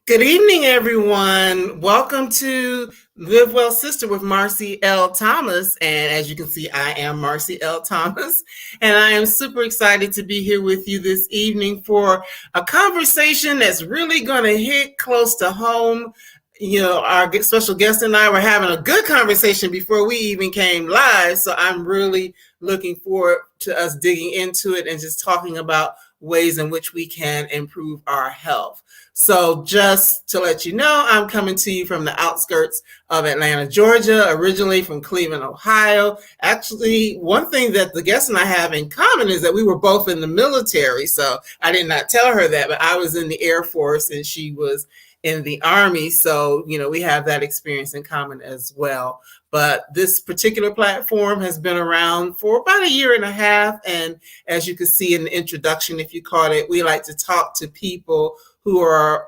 Good evening, everyone. Welcome to Live Well Sister with Marcie L. Thomas. And as you can see, I am Marcie L. Thomas. And I am super excited to be here with you this evening for a conversation that's really going to hit close to home. Our special guest and I were having a good conversation before we even came live. So I'm really looking forward to us digging into it and just talking about ways in which we can improve our health. So just to let you know, I'm coming to you from the outskirts of Atlanta, Georgia, originally from Cleveland, Ohio. Actually, one thing that the guest and I have in common is that we were both in the military. So I did not tell her that, but I was in the Air Force and she was in the Army. So, we have that experience in common as well. But this particular platform has been around for about a year and a half. And as you can see in the introduction, if you caught it, we like to talk to people who are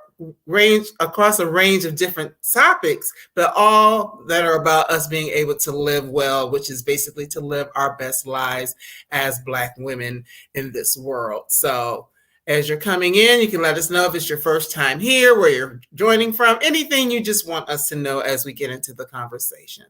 across a range of different topics, but all that are about us being able to live well, which is basically to live our best lives as Black women in this world. So as you're coming in, you can let us know if it's your first time here, where you're joining from, anything you just want us to know as we get into the conversation.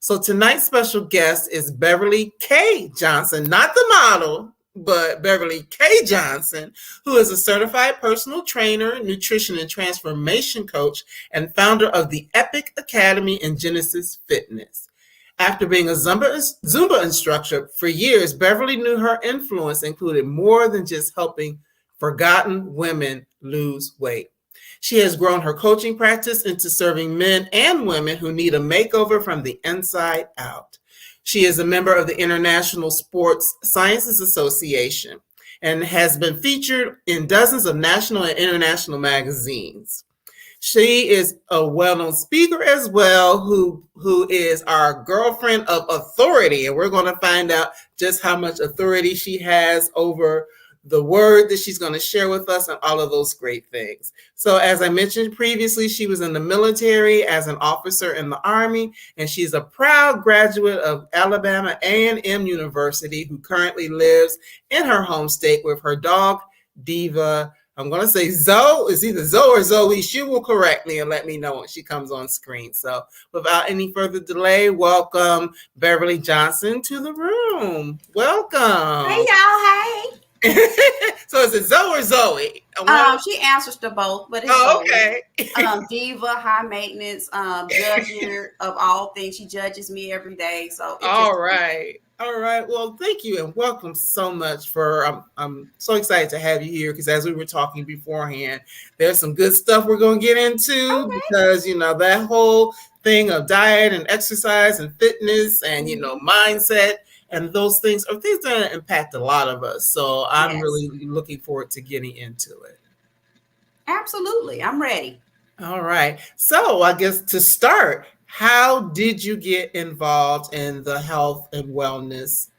So tonight's special guest is Beverly K. Johnson, not the model, but Beverly K. Johnson, who is a certified personal trainer, nutrition and transformation coach, and founder of the Epic Academy and Genesys Fitness. After being a Zumba instructor for years, Beverly knew her influence included more than just helping forgotten women lose weight. She has grown her coaching practice into serving men and women who need a makeover from the inside out. She is a member of the International Sports Sciences Association and has been featured in dozens of national and international magazines. She is a well-known speaker as well, who is our girlfriend of authority, and we're going to find out just how much authority she has over the word that she's going to share with us and all of those great things. So as I mentioned previously, she was in the military as an officer in the Army, and she's a proud graduate of Alabama A&M University who currently lives in her home state with her dog, Diva. I'm going to say Zoe. It's either Zoe or Zoe. She will correct me and let me know when she comes on screen. So without any further delay, welcome Beverly Johnson to the room. Welcome. Hey, y'all. Hey. So is it Zoe or Zoe? She answers to both, but it's Zoe. Okay. Diva, high maintenance, judger of all things. She judges me every day. So all right. Well, thank you and welcome so much I'm so excited to have you here because as we were talking beforehand, there's some good stuff we're going to get into because, that whole thing of diet and exercise and fitness and, mindset and those things are things that impact a lot of us. So I'm really looking forward to getting into it. Absolutely. I'm ready. All right. So I guess to start, how did you get involved in the health and wellness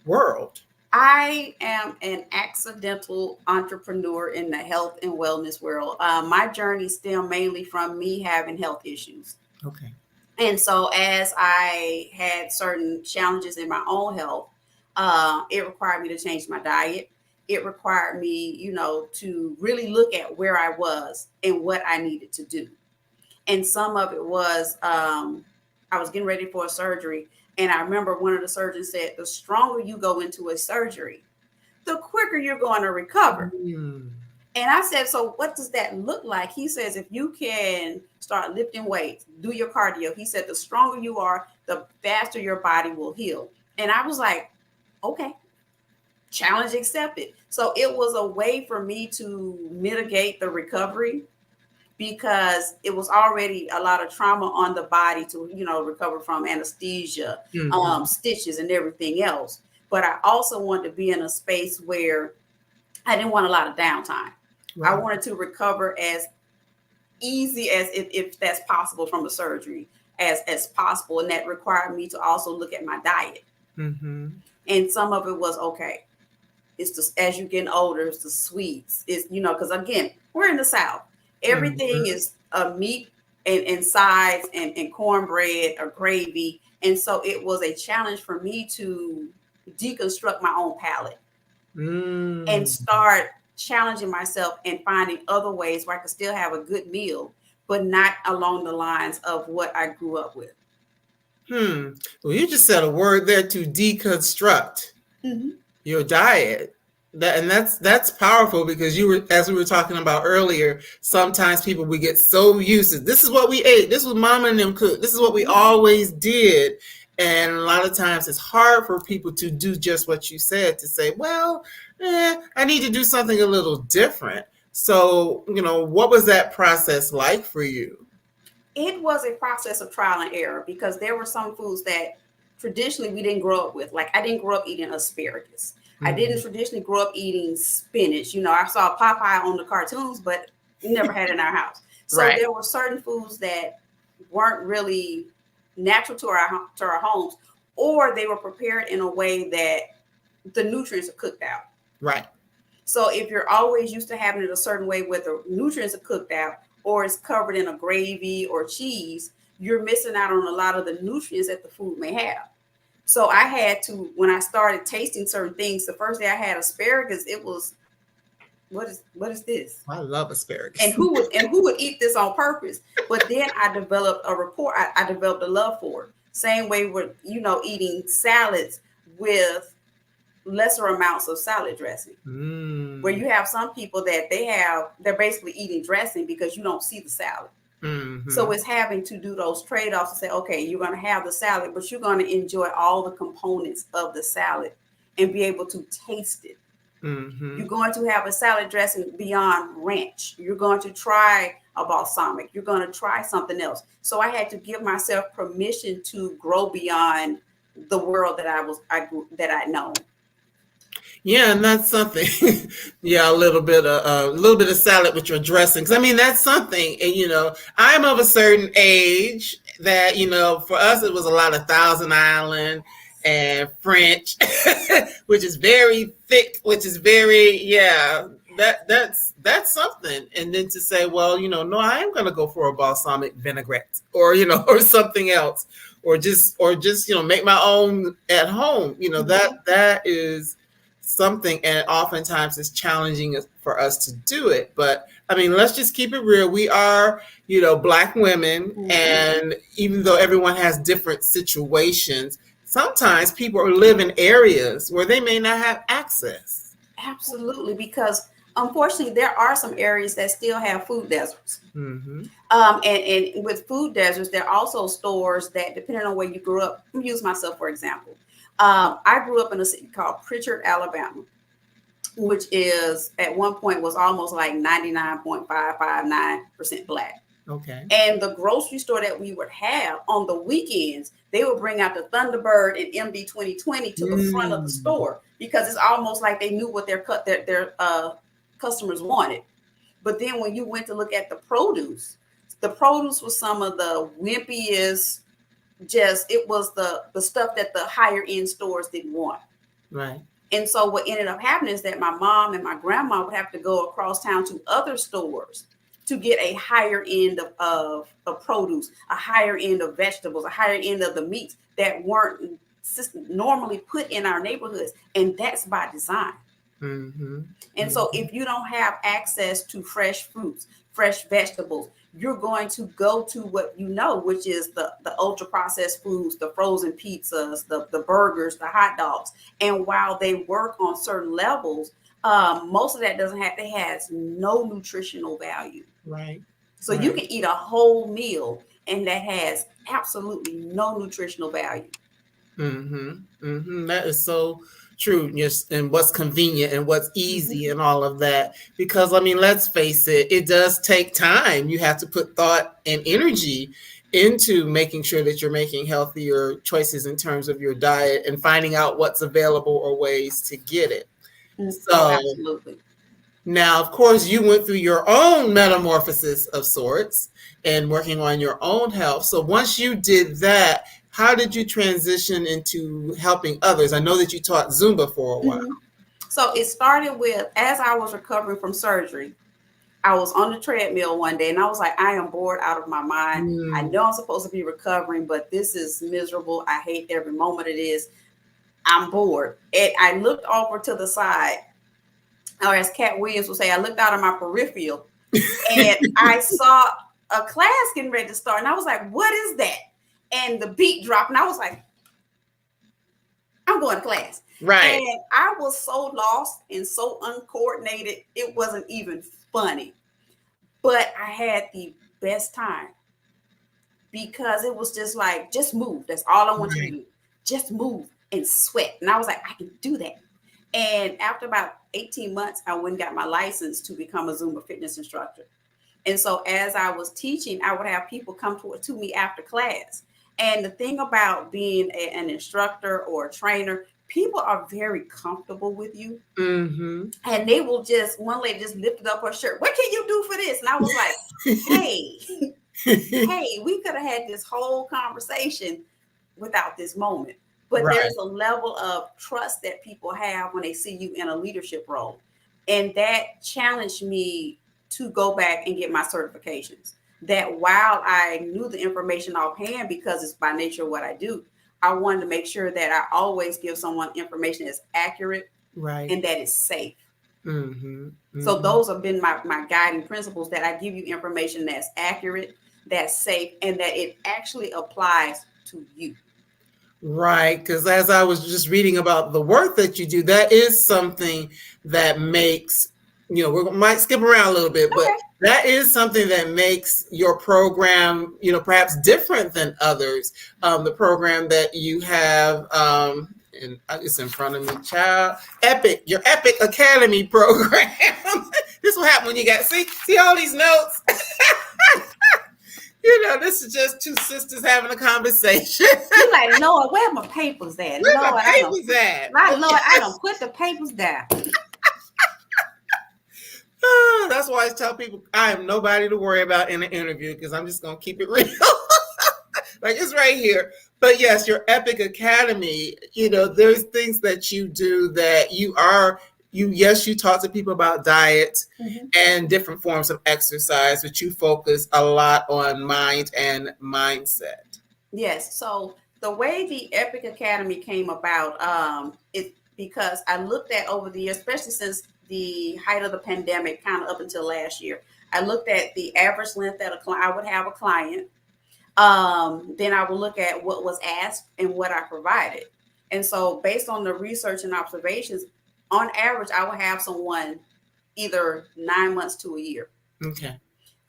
world? I am an accidental entrepreneur in the health and wellness world. My journey stemmed mainly from me having health issues. Okay. And so as I had certain challenges in my own health, it required me to change my diet. It required me, to really look at where I was and what I needed to do. And some of it was, I was getting ready for a surgery. And I remember one of the surgeons said, the stronger you go into a surgery, the quicker you're going to recover. And I said, so what does that look like? He says, if you can start lifting weights, do your cardio. He said, the stronger you are, the faster your body will heal. And I was like, okay, challenge accepted. So it was a way for me to mitigate the recovery because it was already a lot of trauma on the body to, recover from anesthesia, stitches and everything else. But I also wanted to be in a space where I didn't want a lot of downtime. Right. I wanted to recover as easy as if that's possible from a surgery as possible. And that required me to also look at my diet. Mm-hmm. And some of it was, okay, it's just as you're getting older, it's the sweets. It's, because again, we're in the South. Everything is meat and sides and cornbread or gravy. And so it was a challenge for me to deconstruct my own palate and start challenging myself and finding other ways where I could still have a good meal, but not along the lines of what I grew up with. Well, you just said a word there, to deconstruct your diet. That's powerful, because you were, as we were talking about earlier, sometimes people, we get so used to, this is what we ate, this was mama and them cooked, this is what we always did. And a lot of times it's hard for people to do just what you said, to say, well, I need to do something a little different. So, what was that process like for you? It was a process of trial and error, because there were some foods that traditionally we didn't grow up with. Like, I didn't grow up eating asparagus. I didn't traditionally grow up eating spinach. I saw Popeye on the cartoons, but never had it in our house. So Right. there were certain foods that weren't really natural to our homes, or they were prepared in a way that the nutrients are cooked out. Right. So if you're always used to having it a certain way where the nutrients are cooked out, or it's covered in a gravy or cheese, you're missing out on a lot of the nutrients that the food may have. So I had to, when I started tasting certain things, the first day I had asparagus, it was, what is this? I love asparagus. And who would eat this on purpose? But then I developed a rapport. I developed a love for it. Same way with, eating salads with lesser amounts of salad dressing. Where you have some people that they're basically eating dressing because you don't see the salad. So it's having to do those trade-offs and say, okay, you're going to have the salad, but you're going to enjoy all the components of the salad and be able to taste it. You're going to have a salad dressing beyond ranch. You're going to try a balsamic. You're going to try something else. So I had to give myself permission to grow beyond the world that I know. Yeah, and that's something. Yeah, a little bit of salad with your dressings. I mean, that's something. And I'm of a certain age that for us it was a lot of Thousand Island and French, which is very thick, which is very that's something. And then to say, well, no, I am going to go for a balsamic vinaigrette, or or something else, or just make my own at home. That is something, and oftentimes it's challenging for us to do it. But I mean, let's just keep it real. We are, Black women, and even though everyone has different situations, sometimes people live in areas where they may not have access. Absolutely, because unfortunately there are some areas that still have food deserts. And with food deserts, there are also stores that, depending on where you grew up, let me use myself for example. I grew up in a city called Pritchard, Alabama, which is at one point was almost like 99.559% Black. Okay. And the grocery store that we would have on the weekends, they would bring out the Thunderbird and MD 2020 to the front of the store, because it's almost like they knew what their customers wanted. But then when you went to look at the produce was some of the wimpiest. It was the stuff that the higher end stores didn't want. Right. And so what ended up happening is that my mom and my grandma would have to go across town to other stores to get a higher end of produce, a higher end of vegetables, a higher end of the meats that weren't normally put in our neighborhoods. And that's by design. And so if you don't have access to fresh fruits, fresh vegetables, you're going to go to what which is the ultra processed foods, the frozen pizzas, the burgers, the hot dogs. And while they work on certain levels, most of that has no nutritional value. Right. So you can eat a whole meal and that has absolutely no nutritional value. That is so true. Yes, and what's convenient and what's easy and all of that. Because I mean, let's face it, it does take time. You have to put thought and energy into making sure that you're making healthier choices in terms of your diet and finding out what's available or ways to get it. So absolutely. Now, of course, you went through your own metamorphosis of sorts and working on your own health. So once you did that, how did you transition into helping others? I know that you taught Zumba for a while. So it started with, as I was recovering from surgery, I was on the treadmill one day and I was like, I am bored out of my mind. I know I'm supposed to be recovering, but this is miserable. I hate every moment it is. I'm bored. And I looked over to the side or as Cat Williams would say, I looked out of my peripheral and I saw a class getting ready to start. And I was like, what is that? And the beat dropped. And I was like, I'm going to class. Right. And I was so lost and so uncoordinated, it wasn't even funny. But I had the best time because it was just like, just move. That's all I want you to do. Just move and sweat. And I was like, I can do that. And after about 18 months, I went and got my license to become a Zumba fitness instructor. And so as I was teaching, I would have people come to me after class. And the thing about being an instructor or a trainer, people are very comfortable with you. Mm-hmm. And they will just, one lady just lifted up her shirt. What can you do for this? And I was like, hey, we could have had this whole conversation without this moment. But there's a level of trust that people have when they see you in a leadership role. And that challenged me to go back and get my certifications. That while I knew the information offhand, because it's by nature what I do, I wanted to make sure that I always give someone information that's accurate and that is safe. Mm-hmm. Mm-hmm. So those have been my guiding principles, that I give you information that's accurate, that's safe, and that it actually applies to you. Right, because as I was just reading about the work that you do, that is something that makes, we might skip around a little bit, but that is something that makes your program, perhaps different than others. The program that you have, and it's in front of me, child, your Epic Academy program. This will happen when you see all these notes. This is just two sisters having a conversation. You're like, Lord, where my papers at? Where my papers at? Lord, I don't put the papers down. That's why I tell people I am nobody to worry about in an interview, because I'm just going to keep it real. Like, it's right here. But yes, your Epic Academy, there's things that you do that you talk to people about diet and different forms of exercise, but you focus a lot on mind and mindset. Yes. So the way the Epic Academy came about, it because I looked at over the years, especially since the height of the pandemic, kind of up until last year, I looked at the average length that I would have a client. Then I would look at what was asked and what I provided. And so based on the research and observations, on average, I would have someone either 9 months to a year. Okay.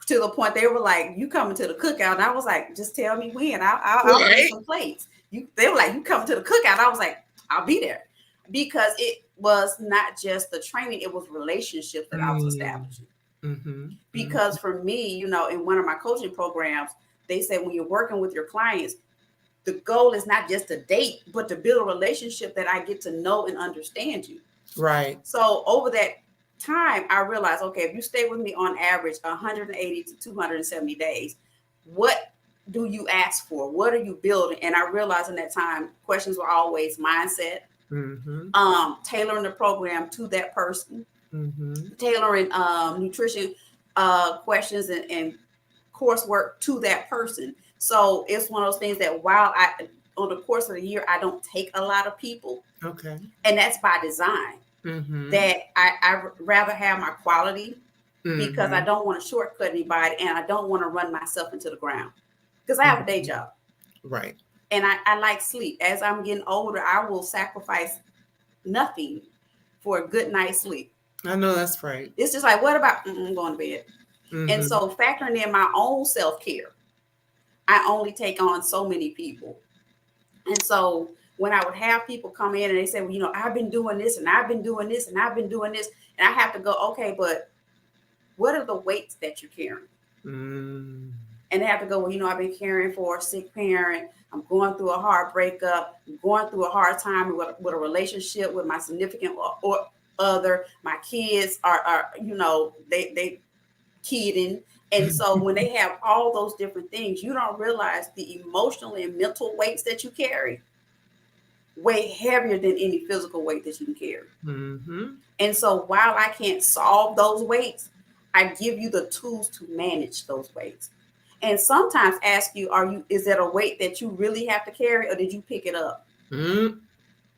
To the point they were like, "You coming to the cookout?" And I was like, "Just tell me when. I'll bring some plates." They were like, "You coming to the cookout?" I was like, "I'll be there," because it was not just the training; it was relationships that I was establishing. Mm-hmm. Because for me, in one of my coaching programs, they said when you're working with your clients, the goal is not just to date, but to build a relationship that I get to know and understand you. Right. So over that time, I realized, okay, if you stay with me on average 180 to 270 days, what do you ask for? What are you building? And I realized in that time, questions were always mindset, tailoring the program to that person, tailoring nutrition questions and coursework to that person. So it's one of those things that while on the course of the year, I don't take a lot of people. Okay. And that's by design. That I rather have my quality, because I don't want to shortcut anybody, and I don't want to run myself into the ground, because I have a day job. Right. And I like sleep. As I'm getting older, I will sacrifice nothing for a good night's sleep. I know that's right. It's just like, what about going to bed? And so factoring in my own self-care, I only take on so many people. And so when I would have people come in and they say, well, I've been doing this and I've been doing this and I've been doing this, and I have to go, okay, but what are the weights that you're carrying? And they have to go, well, I've been caring for a sick parent. I'm going through a hard breakup. I'm going through a hard time with a relationship with my significant or other. My kids are they kidding. And so when they have all those different things, you don't realize the emotional and mental weights that you carry way heavier than any physical weight that you can carry. And so while I can't solve those weights, I give you the tools to manage those weights. And sometimes ask you, is that a weight that you really have to carry, or did you pick it up?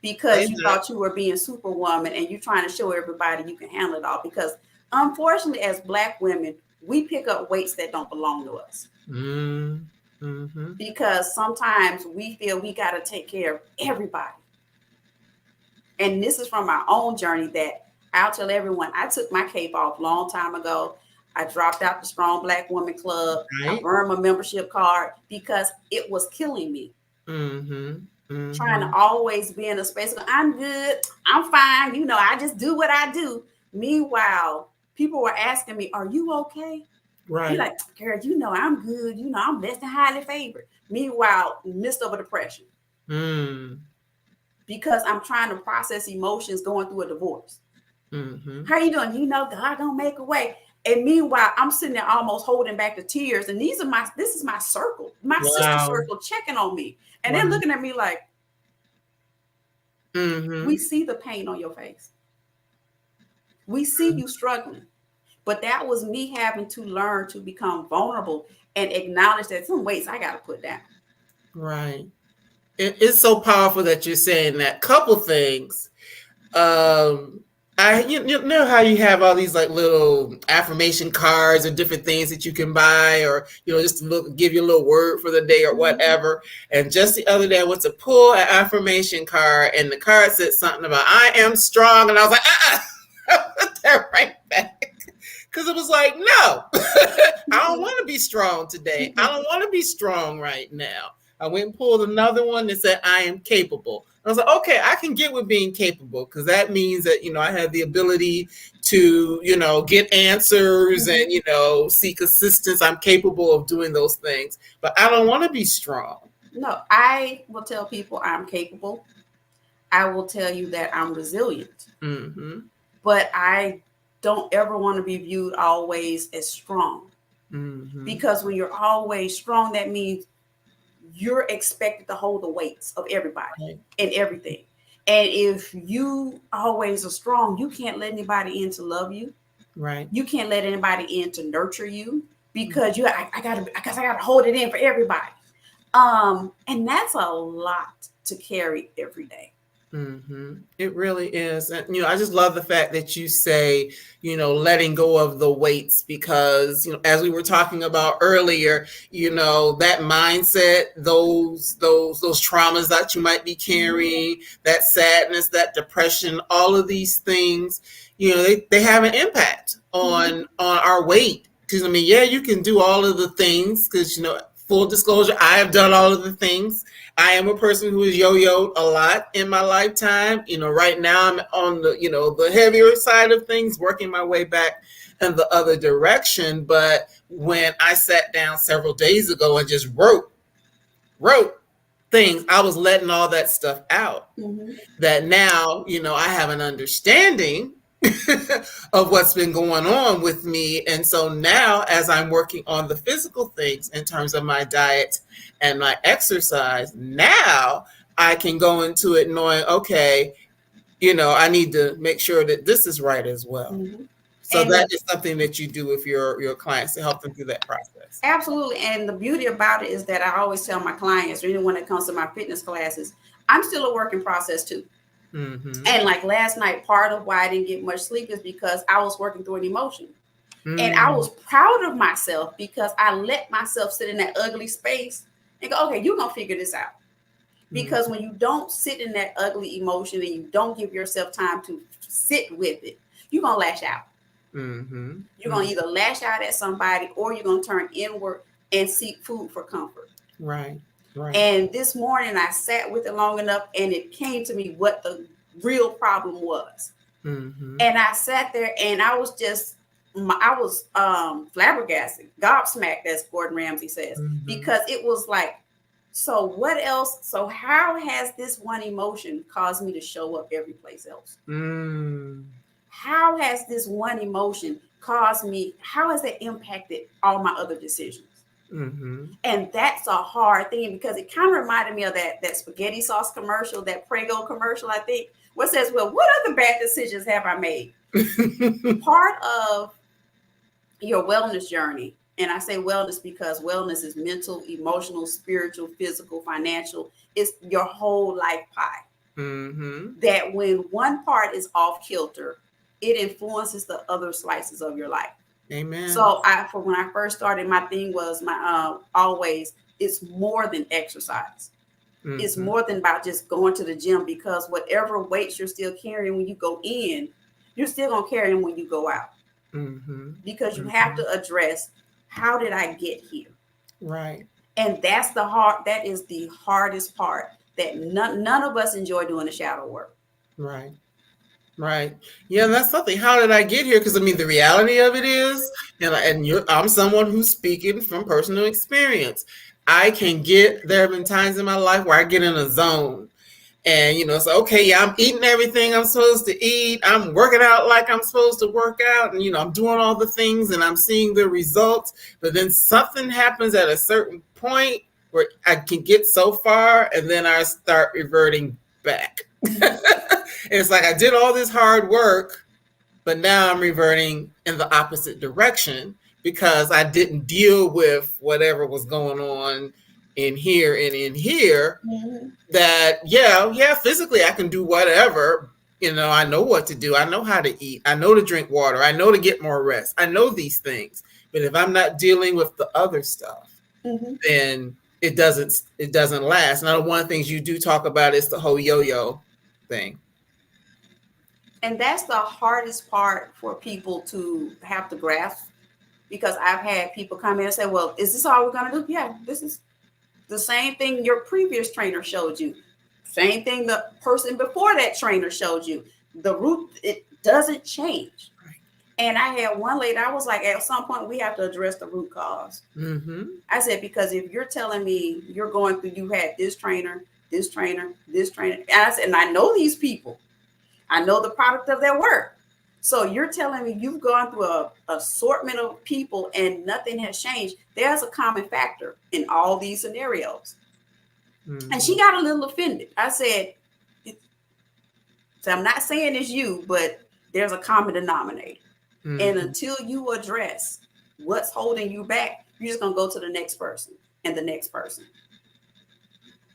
because you thought you were being superwoman and you're trying to show everybody you can handle it all. Because unfortunately, as Black women, we pick up weights that don't belong to us. Mm-hmm. Because sometimes we feel we got to take care of everybody. And this is from my own journey that I'll tell everyone, I took my cape off a long time ago. I dropped out the Strong Black Woman Club. Right. I burned my membership card because it was killing me. Trying to always be in a space of, I'm good, I'm fine, I just do what I do. Meanwhile, people were asking me, are you okay? Right. You're like, girl, I'm good, I'm blessed and highly favored. Meanwhile, midst of a depression. Because I'm trying to process emotions going through a divorce. How you doing? God gonna make a way. And meanwhile, I'm sitting there almost holding back the tears. And this is my circle, my sister circle checking on me. And they're looking at me like, we see the pain on your face. We see you struggling. But that was me having to learn to become vulnerable and acknowledge that some weights I got to put down. Right. It's so powerful that you're saying that. Couple things. You know how you have all these like little affirmation cards or different things that you can buy, or just to give you a little word for the day or whatever. And just the other day, I went to pull an affirmation card, and the card said something about "I am strong," and I was like, I put that right back. Because it was like, no, I don't want to be strong today. I don't want to be strong right now. I went and pulled another one that said, I am capable. I was like, okay, I can get with being capable, because that means that, I have the ability to, get answers and, seek assistance. I'm capable of doing those things, but I don't want to be strong. No, I will tell people I'm capable. I will tell you that I'm resilient, but I don't ever want to be viewed always as strong, because when you're always strong, that means you're expected to hold the weights of everybody and everything. And if you always are strong, you can't let anybody in to love you. Right. You can't let anybody in to nurture you, because I gotta hold it in for everybody. And that's a lot to carry every day. It really is. And, I just love the fact that you say, letting go of the weights, because, as we were talking about earlier, that mindset, those traumas that you might be carrying, that sadness, that depression, all of these things, they have an impact on our weight. Because, you can do all of the things, because, full disclosure, I have done all of the things. I am a person who has yo-yoed a lot in my lifetime. Right now I'm on the, the heavier side of things, working my way back in the other direction. But when I sat down several days ago and just wrote things, I was letting all that stuff out. That now, I have an understanding of what's been going on with me. And so now, as I'm working on the physical things in terms of my diet and my exercise, now I can go into it knowing, okay, I need to make sure that this is right as well. So that is something that you do with your clients to help them through that process. Absolutely. And the beauty about it is that I always tell my clients, or anyone that comes to my fitness classes, I'm still a work in process too. And like last night, part of why I didn't get much sleep is because I was working through an emotion. And I was proud of myself because I let myself sit in that ugly space and go, okay, you're going to figure this out. Because when you don't sit in that ugly emotion and you don't give yourself time to sit with it, you're going to lash out. You're going to either lash out at somebody, or you're going to turn inward and seek food for comfort. Right. And this morning I sat with it long enough, and it came to me what the real problem was. And I sat there and I was flabbergasted, gobsmacked, as Gordon Ramsay says, because it was like, so what else? So how has this one emotion caused me to show up every place else? How has this one emotion how has that impacted all my other decisions? And that's a hard thing, because it kind of reminded me of that spaghetti sauce commercial, that Prego commercial, I think, what says, well, what other bad decisions have I made? Part of your wellness journey, and I say wellness because wellness is mental, emotional, spiritual, physical, financial. It's your whole life pie. Mm-hmm. that when one part is off kilter, it influences the other slices of your life. Amen. So for when I first started, my thing was my always it's more than exercise. It's Mm-hmm. more than about just going to the gym, because whatever weights you're still carrying when you go in, you're still gonna carry them when you go out, Mm-hmm. because you have Mm-hmm. to address, how did I get here? Right. And that is the hardest part, that none of us enjoy doing the shadow work. Right. Right. Yeah, and that's something. How did I get here? Because I mean, the reality of it is, I'm someone who's speaking from personal experience. I can get there have been times in my life where I get in a zone, and it's okay. Yeah, I'm eating everything I'm supposed to eat. I'm working out like I'm supposed to work out, and I'm doing all the things, and I'm seeing the results. But then something happens at a certain point where I can get so far, and then I start reverting back. Mm-hmm. It's like I did all this hard work, but now I'm reverting in the opposite direction because I didn't deal with whatever was going on in here and in here. Mm-hmm. That, yeah, physically I can do whatever. I know what to do. I know how to eat. I know to drink water. I know to get more rest. I know these things. But if I'm not dealing with the other stuff, Mm-hmm. then it doesn't last. Now, one of the things you do talk about is the whole yo-yo thing. And that's the hardest part for people to have to grasp, because I've had people come in and say, well, is this all we're going to do? Yeah, this is the same thing your previous trainer showed you. Same thing the person before that trainer showed you. The root, it doesn't change. And I had one lady, I was like, at some point, we have to address the root cause. Mm-hmm. I said, because if you're telling me you're going through, you had this trainer, this trainer, this trainer. And I said, and I know these people. I know the product of their work. So you're telling me you've gone through a assortment of people and nothing has changed. There's a common factor in all these scenarios. Mm-hmm. And she got a little offended. I said, so I'm not saying it's you, but there's a common denominator. Mm-hmm. And until you address what's holding you back, you're just going to go to the next person and the next person.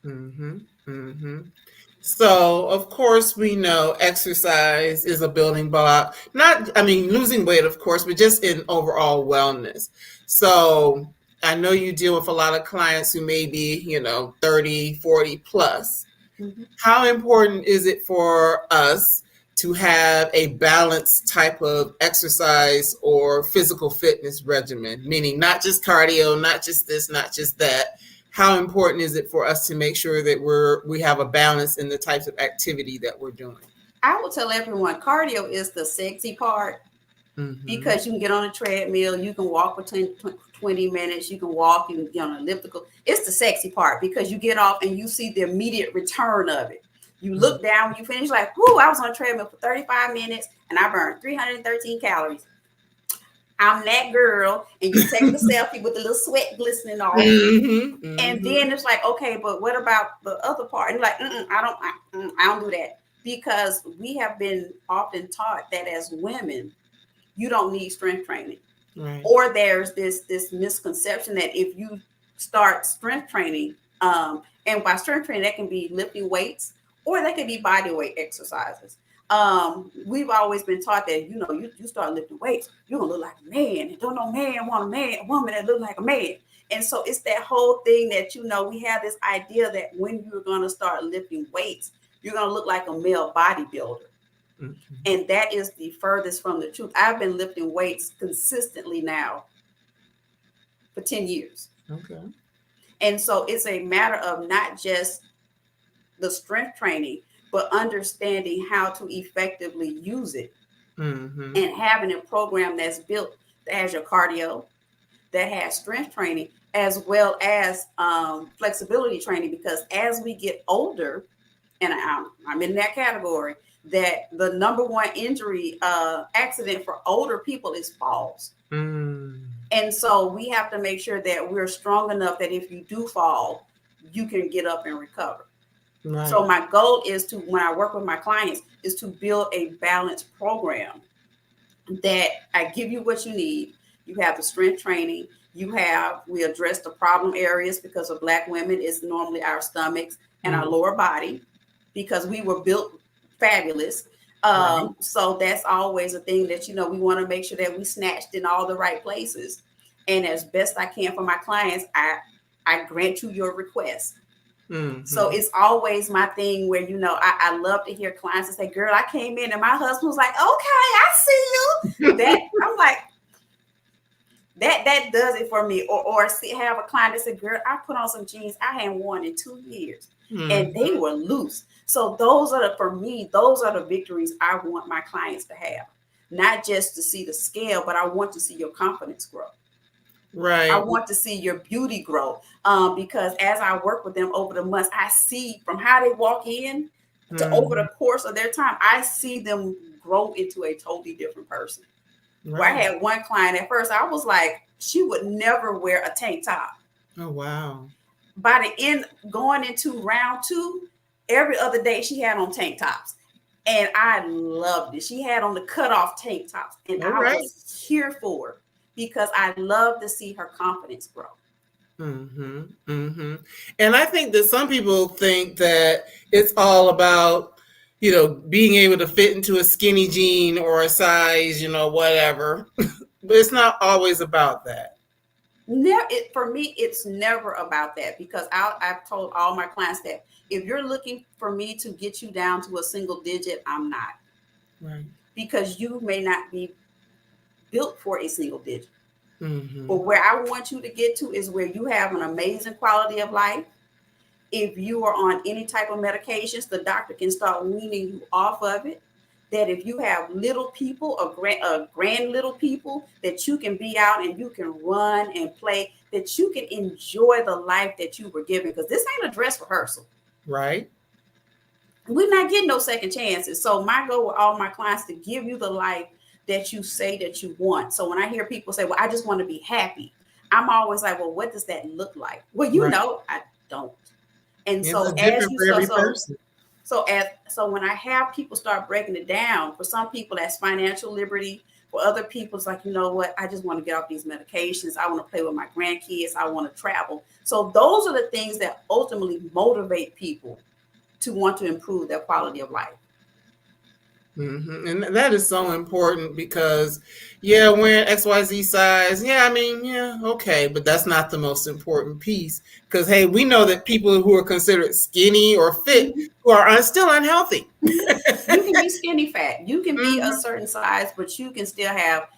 Mm-hmm. Mm-hmm. So, of course, we know exercise is a building block. Losing weight, of course, but just in overall wellness. So, I know you deal with a lot of clients who may be, 30, 40 plus. Mm-hmm. How important is it for us to have a balanced type of exercise or physical fitness regimen? Meaning not just cardio, not just this, not just that. How important is it for us to make sure that we have a balance in the types of activity that we're doing? I will tell everyone, cardio is the sexy part, Mm-hmm. because you can get on a treadmill, you can walk for 20 minutes, you can walk, you can get on an elliptical. It's the sexy part, because you get off and you see the immediate return of it. You look down when you finish, like, whoo, I was on a treadmill for 35 minutes and I burned 313 calories. I'm that girl. And you take the selfie with the little sweat glistening off. Mm-hmm. Mm-hmm. And then it's like, okay, but what about the other part? And you're like, I don't do that. Because we have been often taught that as women, you don't need strength training. Right. Or there's this misconception that if you start strength training, and by strength training, that can be lifting weights, or that can be body weight exercises. We've always been taught that, you start lifting weights, you're gonna look like a man. And don't no man want a woman that look like a man. And so it's that whole thing that, we have this idea that when you're gonna start lifting weights, you're gonna look like a male bodybuilder. Mm-hmm. And that is the furthest from the truth. I've been lifting weights consistently now for 10 years. Okay. And so it's a matter of not just the strength training, but understanding how to effectively use it. Mm-hmm. And having a program that's built that has your cardio, that has strength training, as well as flexibility training. Because as we get older, and I'm in that category, that the number one injury accident for older people is falls. Mm. And so we have to make sure that we're strong enough that if you do fall, you can get up and recover. Right. So my goal is to, when I work with my clients, is to build a balanced program that I give you what you need. You have the strength training. We address the problem areas, because of Black women, it's normally our stomachs and our lower body. because we were built fabulous. Right. So that's always a thing that, we want to make sure that we snatched in all the right places. And as best I can for my clients, I grant you your request. So Mm-hmm. it's always my thing where, I love to hear clients that say, girl, I came in and my husband was like, okay, I see you. That I'm like, that does it for me. Or see, have a client that said, girl, I put on some jeans I hadn't worn in 2 years and they Mm-hmm. were loose. So those are for me, those are the victories I want my clients to have. Not just to see the scale, but I want to see your confidence grow. I Right. want to see your beauty grow, because as I work with them over the months, I see from how they walk in to over Mm-hmm. the course of their time, I see them grow into a totally different person. Where I Right. had one client at first, I was like, she would never wear a tank top. Oh, wow. By the end, going into round two, every other day she had on tank tops. And I loved it. She had on the cutoff tank tops, and All I right. was here for her because I love to see her confidence grow. Mm-hmm. Mm-hmm. And I think that some people think that it's all about, being able to fit into a skinny jean or a size, whatever. But it's not always about that. For me, it's never about that because I've told all my clients that if you're looking for me to get you down to a single digit, I'm not, Right. because you may not be built for a single digit. But Mm-hmm. where I want you to get to is where you have an amazing quality of life. If you are on any type of medications, the doctor can start weaning you off of it. That if you have little people, grand little people, that you can be out and you can run and play, that you can enjoy the life that you were given. Because this ain't a dress rehearsal. Right. We're not getting no second chances. So my goal with all my clients to give you the life that you say that you want. So when I hear people say, well, I just want to be happy, I'm always like, well, what does that look like? Well, Right. I don't. And It's so as different you for so every so person. so when I have people start breaking it down, for some people that's financial liberty. For other people, it's like, you know what, I just want to get off these medications. I want to play with my grandkids. I want to travel. So those are the things that ultimately motivate people to want to improve their quality of life. Mm-hmm. And that is so important because, yeah, wearing XYZ size, yeah, I mean, yeah, okay, but that's not the most important piece. Because, hey, we know that people who are considered skinny or fit Mhm. who are still unhealthy. Mhm. You can be skinny fat. You can be a Mm-hmm. certain size, but you can still have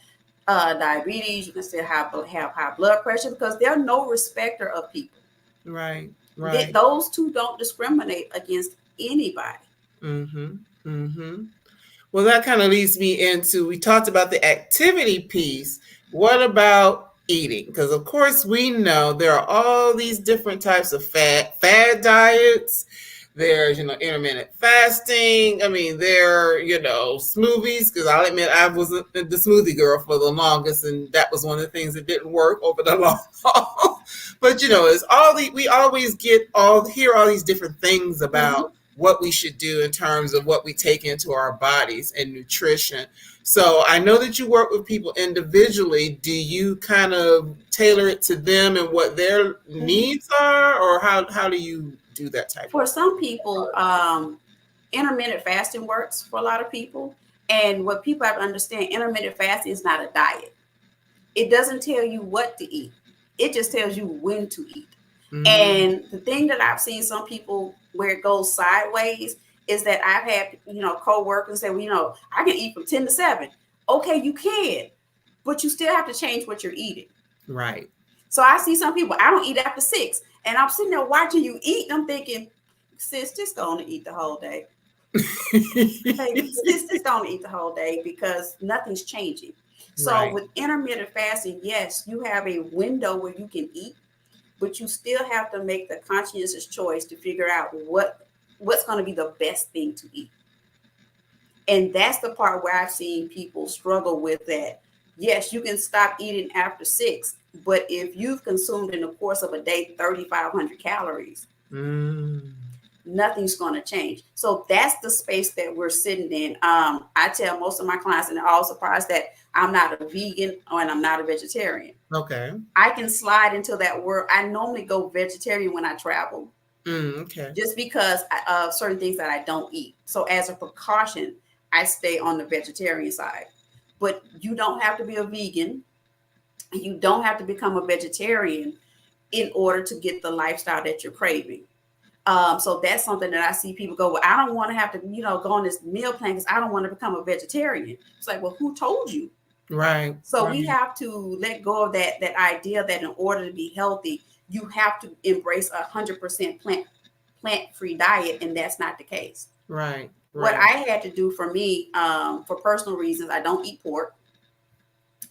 diabetes. You can still have high blood pressure because they're no respecter of people. Right, right. Those two don't discriminate against anybody. Mm-hmm. Mm-hmm. Well, that kind of leads me into, we talked about the activity piece. What about eating? Because of course we know there are all these different types of fad diets. There's, intermittent fasting. I mean, smoothies. Because I'll admit I was the smoothie girl for the longest, and that was one of the things that didn't work over the long haul. But it's we always hear all these different things Mm-hmm. about what we should do in terms of what we take into our bodies and nutrition. So I know that you work with people individually. Do you kind of tailor it to them and what their Mm-hmm. needs are, or how do you do that type For of? some people, intermittent fasting works for a lot of people. And what people have to understand, intermittent fasting is not a diet. It doesn't tell you what to eat. It just tells you when to eat. Mm, And the thing that I've seen some people where it goes sideways is that I've had, co-workers say, well, I can eat from 10 to 7. Okay, you can, but you still have to change what you're eating. right. So I see some people, I don't eat after 6. And I'm sitting there watching you eat. And I'm thinking, sis, just go on and eat the whole day. Hey, sis, just go on and eat the whole day because nothing's changing. So Right. with intermittent fasting, yes, you have a window where you can eat, but you still have to make the conscientious choice to figure out what's going to be the best thing to eat. And that's the part where I've seen people struggle with that. Yes, you can stop eating after 6, but if you've consumed in the course of a day 3,500 calories, Mm, nothing's going to change. So that's the space that we're sitting in. I tell most of my clients, and they're all surprised that I'm not a vegan and I'm not a vegetarian. okay. I can slide into that world. I normally go vegetarian when I travel. Okay. just because of certain things that I don't eat. So as a precaution, I stay on the vegetarian side. But you don't have to be a vegan. You don't have to become a vegetarian in order to get the lifestyle that you're craving. So that's something that I see people go, well, I don't want to have to, go on this meal plan because I don't want to become a vegetarian. It's like, well, who told you? Right. So Right. we have to let go of that idea that in order to be healthy, you have to embrace 100% plant-free diet, and that's not the case. Right. What Right. I had to do for me, for personal reasons, I don't eat pork,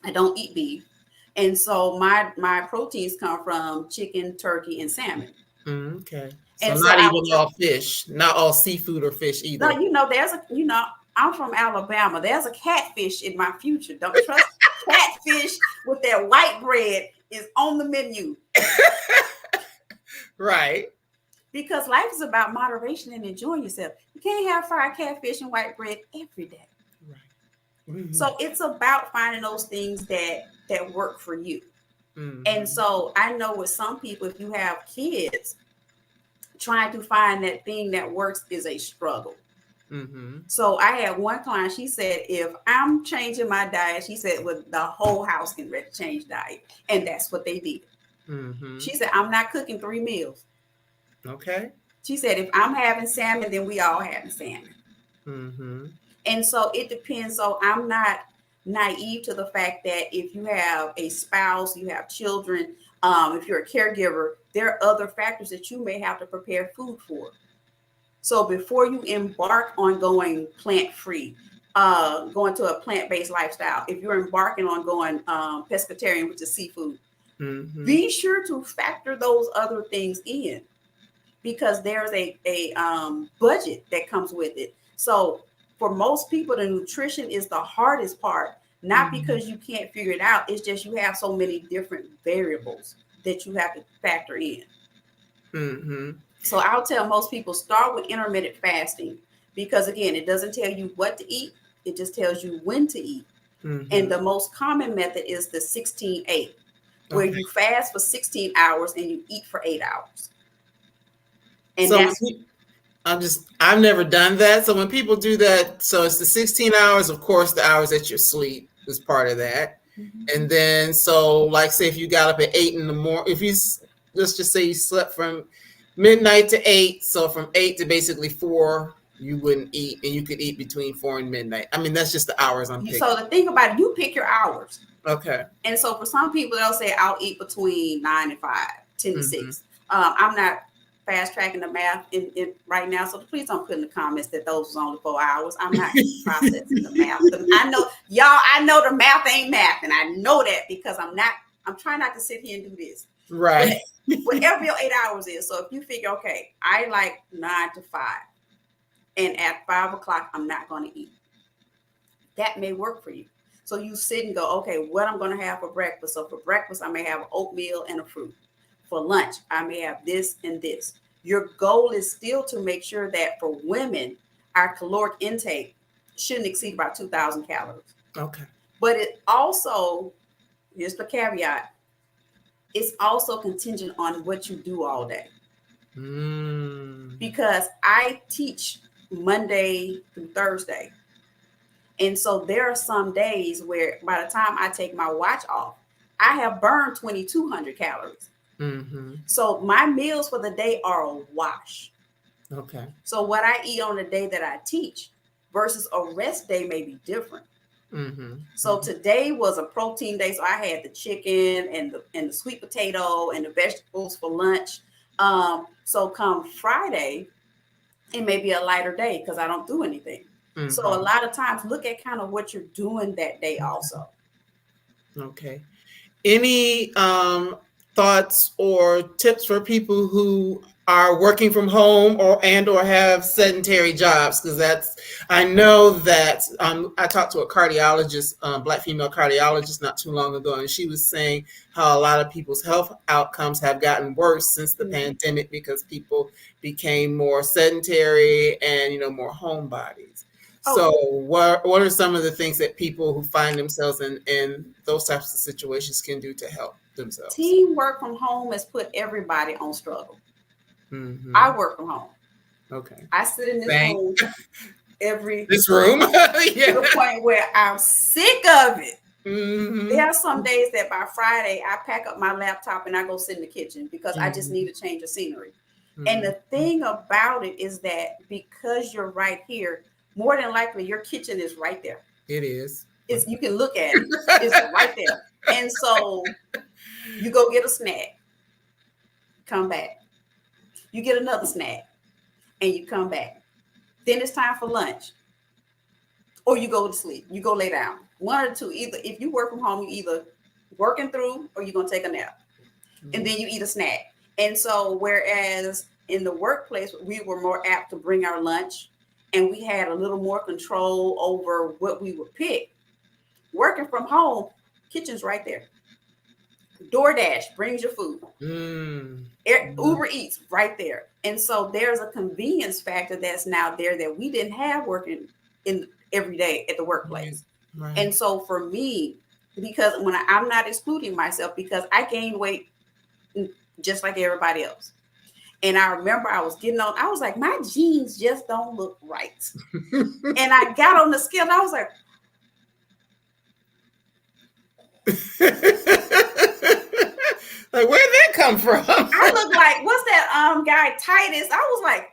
I don't eat beef, and so my proteins come from chicken, turkey, and salmon. Okay. So And so not I even was all fish, not all seafood or fish no, either. there's I'm from Alabama. There's a catfish in my future. Don't trust catfish with that white bread is on the menu. Right. Because life is about moderation and enjoying yourself. You can't have fried catfish and white bread every day. Right. Mm-hmm. So it's about finding those things that work for you. Mm-hmm. And so I know with some people, if you have kids, trying to find that thing that works is a struggle. Mm-hmm. So I had one client, she said, if I'm changing my diet, she said, well, the whole house can ready to change diet. And that's what they did. Mm-hmm. She said, I'm not cooking 3 meals. Okay. She said, if I'm having salmon, then we all having salmon. Mm-hmm. And so it depends. So I'm not naive to the fact that if you have a spouse, you have children, if you're a caregiver, there are other factors that you may have to prepare food for. So before you embark on going plant-free, going to a plant-based lifestyle, if you're embarking on going pescatarian, which is seafood, be sure to factor those other things in because there's a budget that comes with it. So for most people, the nutrition is the hardest part, not because you can't figure it out. It's just you have so many different variables that you have to factor in. Mm-hmm. So I'll tell most people start with intermittent fasting because again, it doesn't tell you what to eat. It just tells you when to eat. Mm-hmm. And the most common method is the 16-8, where Okay. you fast for 16 hours and you eat for 8 hours. And So that's I've never done that. So when people do that, so it's the 16 hours, of course, the hours that you sleep is part of that. And then, so like, say if you got up at 8 in the morning, if you, let's just say you slept from midnight to 8. So from 8 to basically 4, you wouldn't eat, and you could eat between 4 and midnight. I mean, that's just the hours I'm picking. so the thing about it, you pick your hours. Okay. And so for some people, they'll say, I'll eat between 9 and 5, 10 to 6. I'm not fast tracking the math in right now. So please don't put in the comments that those was only 4 hours. I'm not processing the math. I know I know the math ain't math. And I know that because I'm trying not to sit here and do this. Right. But whatever your 8 hours is. So if you figure, okay, I like 9 to 5. And at 5 o'clock, I'm not going to eat. That may work for you. So you sit and go, okay, what I'm going to have for breakfast. So for breakfast, I may have oatmeal and a fruit. For lunch, I may have this and this. Your goal is still to make sure that for women, our caloric intake shouldn't exceed about 2,000 calories. Okay. But it also, here's the caveat, it's also contingent on what you do all day. Because I teach Monday through Thursday. And so there are some days where by the time I take my watch off, I have burned 2,200 calories. So my meals for the day are a wash. Okay. So what I eat on the day that I teach versus a rest day may be different. So today was a protein day. So I had the chicken and the sweet potato and the vegetables for lunch. So come Friday, it may be a lighter day because I don't do anything. So a lot of times look at kind of what you're doing that day also. Okay. Any thoughts or tips for people who are working from home or have sedentary jobs? Because I know that I talked to a cardiologist, Black female cardiologist, not too long ago, and she was saying how a lot of people's health outcomes have gotten worse since the pandemic because people became more sedentary and more homebodies. So what are some of the things that people who find themselves in those types of situations can do to help themselves? Teamwork from home has put everybody on struggle. I work from home. Okay. I sit in this room this room to the point where I'm sick of it. There are some days that by Friday I pack up my laptop and I go sit in the kitchen because I just need a change of scenery. And the thing about it is that because you're right here, more than likely your kitchen is right there. It is. You can look at it. It's right there. And so you go get a snack, come back. You get another snack and you come back. Then it's time for lunch. Or you go to sleep. You go lay down. One or two. Either if you work from home, you either working through or you're going to take a nap. And then you eat a snack. And so whereas in the workplace, we were more apt to bring our lunch and we had a little more control over what we would pick. Working from home, kitchen's right there. DoorDash brings your food. Uber Eats right there. And so there's a convenience factor that's now there that we didn't have working in every day at the workplace. Right. And so for me, because when I'm not excluding myself because I gained weight just like everybody else. And I remember I was like, my jeans just don't look right. And I got on the scale and I was like, like, where'd that come from? I look like, what's that guy Titus? I was like,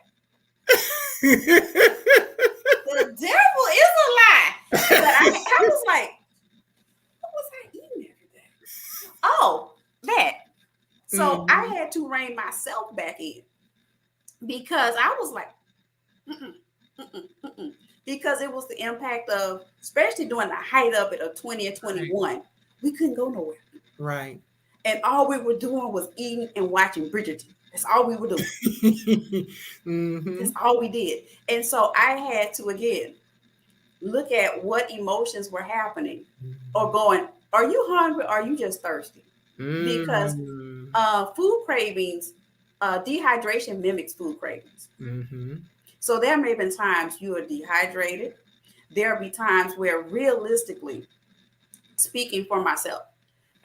the devil is a lie. But I was like, what was I eating every day? Oh, that. So I had to rein myself back in because I was like, because it was the impact of, especially during the height of it of 20 and 21, we couldn't go nowhere. Right. And all we were doing was eating and watching Bridgerton. That's all we were doing. That's all we did. And so I had to, again, look at what emotions were happening or going, are you hungry? Or are you just thirsty? Because food cravings, dehydration mimics food cravings. So there may have been times you are dehydrated. There'll be times where realistically, speaking for myself,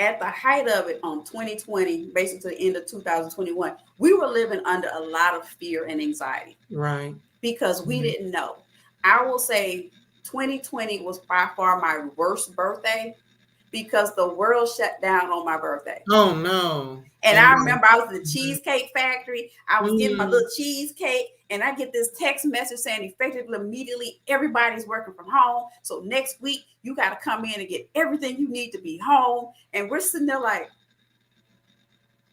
at the height of it on 2020, basically the end of 2021, we were living under a lot of fear and anxiety. Right. Because we didn't know. I will say 2020 was by far my worst birthday because the world shut down on my birthday. Oh, no. And I remember I was at the Cheesecake Factory. I was getting my little cheesecake. And I get this text message saying effectively immediately everybody's working from home. So next week you got to come in and get everything you need to be home. And we're sitting there like,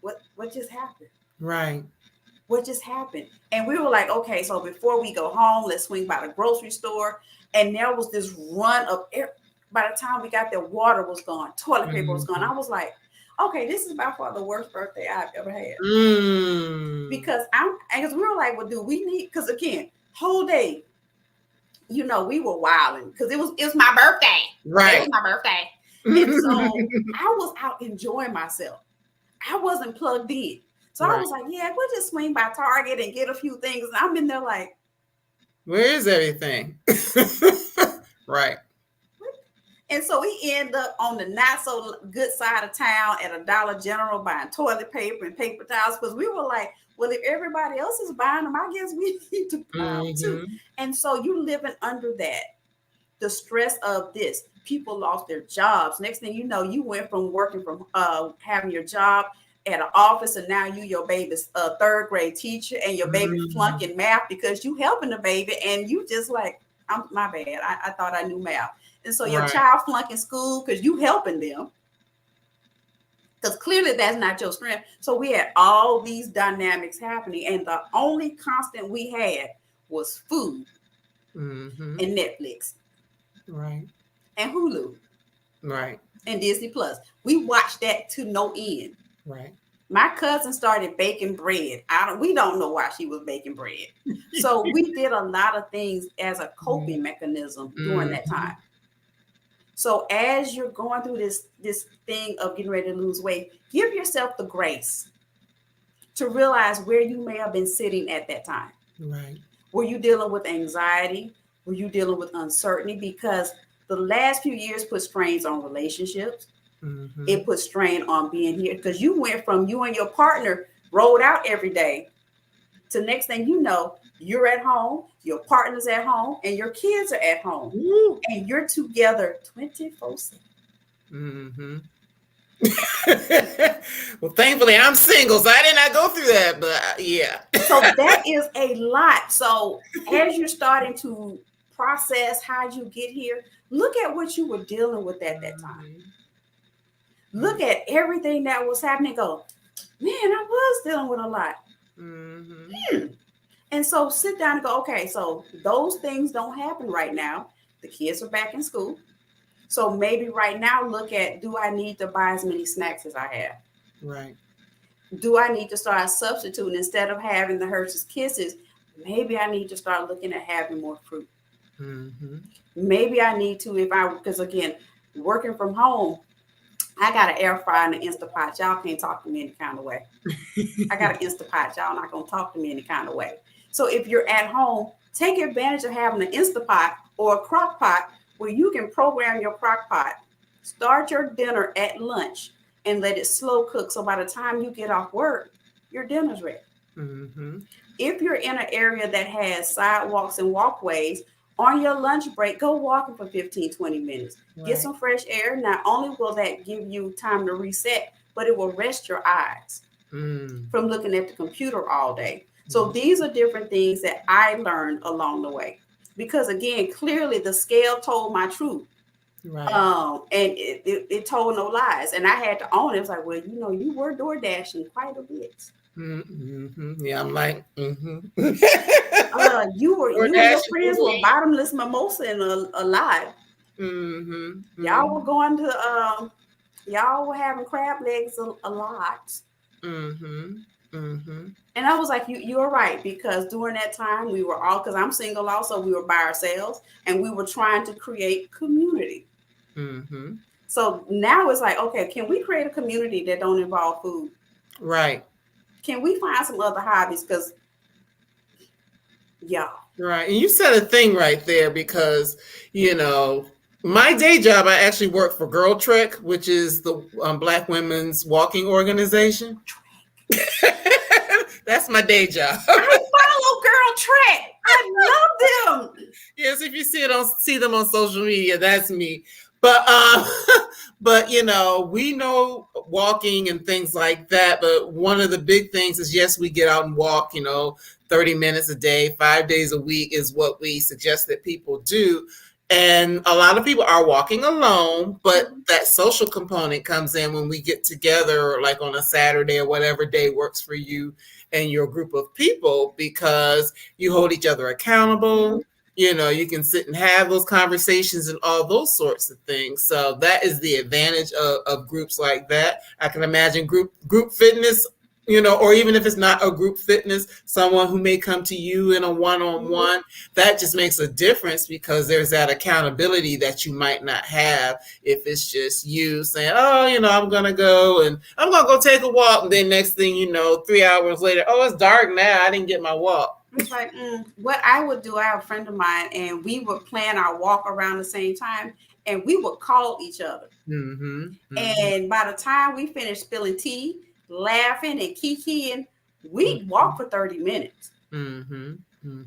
what just happened? Right. What just happened? And we were like, okay, so before we go home, let's swing by the grocery store. And there was this run of air. By the time we got there, water was gone, toilet paper was gone. I was like, okay, this is by far the worst birthday I've ever had. Because we were like, well, do we need, because again, whole day, we were wilding because it was my birthday. Right. It was my birthday. And so I was out enjoying myself. I wasn't plugged in. So I was like, yeah, we'll just swing by Target and get a few things. And I'm in there like, where is everything? Right. And so we end up on the not so good side of town at a Dollar General buying toilet paper and paper towels because we were like, well, if everybody else is buying them, I guess we need to buy them too. And so you living under that, the stress of this. People lost their jobs. Next thing you know, you went from working from having your job at an office, and now your baby's a third grade teacher, and your baby flunking math because you helping the baby, and you just like, my bad. I thought I knew math. And so your child flunking school because you helping them. Because clearly that's not your strength. So we had all these dynamics happening. And the only constant we had was food and Netflix. Right. And Hulu. Right. And Disney Plus. We watched that to no end. Right. My cousin started baking bread. We don't know why she was baking bread. So we did a lot of things as a coping mechanism during that time. So as you're going through this thing of getting ready to lose weight, give yourself the grace to realize where you may have been sitting at that time. Right. Were you dealing with anxiety? Were you dealing with uncertainty? Because the last few years put strains on relationships. It put strain on being here because you went from you and your partner rolled out every day To next thing you know, you're at home, your partner's at home, and your kids are at home. Woo. And you're together 24/7. Mm-hmm. Well, thankfully, I'm single, so I did not go through that. But yeah. So that is a lot. So as you're starting to process how you get here, look at what you were dealing with at that time. Look at everything that was happening. Go, man, I was dealing with a lot. And so sit down and go, okay, so those things don't happen right now. The kids are back in school. So maybe right now look at, do I need to buy as many snacks as I have? Right. Do I need to start substituting instead of having the Hershey's Kisses? Maybe I need to start looking at having more fruit. Maybe I need to, because again, working from home, I got an air fryer and an Instapot. Y'all can't talk to me any kind of way. I got an Instapot. Y'all not going to talk to me any kind of way. So if you're at home, take advantage of having an Instapot or a crock pot where you can program your crock pot. Start your dinner at lunch and let it slow cook. So by the time you get off work, your dinner's ready. If you're in an area that has sidewalks and walkways, on your lunch break, go walking for 15, 20 minutes. Right. Get some fresh air. Not only will that give you time to reset, but it will rest your eyes from looking at the computer all day. So these are different things that I learned along the way. Because again, clearly the scale told my truth. Right. And it told no lies. And I had to own it. It was like, well, you were door dashing quite a bit. Yeah, I'm like, you and your friends were bottomless mimosa and a lot. Y'all were going to y'all were having crab legs a lot. And I was like, you're right, because during that time we were all, because I'm single also, we were by ourselves and we were trying to create community. So now it's like, okay, can we create a community that don't involve food? Right. Can we find some other hobbies? Because yeah. Right. And you said a thing right there, because, my day job, I actually work for Girl Trek, which is the Black women's walking organization. That's my day job. I follow Girl Trek. I love them. Yes, if you see them on social media, that's me. But we know walking and things like that. But one of the big things is, yes, we get out and walk, 30 minutes a day, 5 days a week is what we suggest that people do. And a lot of people are walking alone, but that social component comes in when we get together, like on a Saturday or whatever day works for you and your group of people, because you hold each other accountable. You can sit and have those conversations and all those sorts of things. So that is the advantage of groups like that. I can imagine group fitness, or even if it's not a group fitness, someone who may come to you in a one-on-one, that just makes a difference, because there's that accountability that you might not have if it's just you saying, oh, I'm going to go and I'm going to go take a walk. And then next thing you know, 3 hours later, oh, it's dark now. I didn't get my walk. It's like, what I would do, I have a friend of mine, and we would plan our walk around the same time, and we would call each other. And by the time we finished spilling tea, laughing and kikiing, we'd walk for 30 minutes. And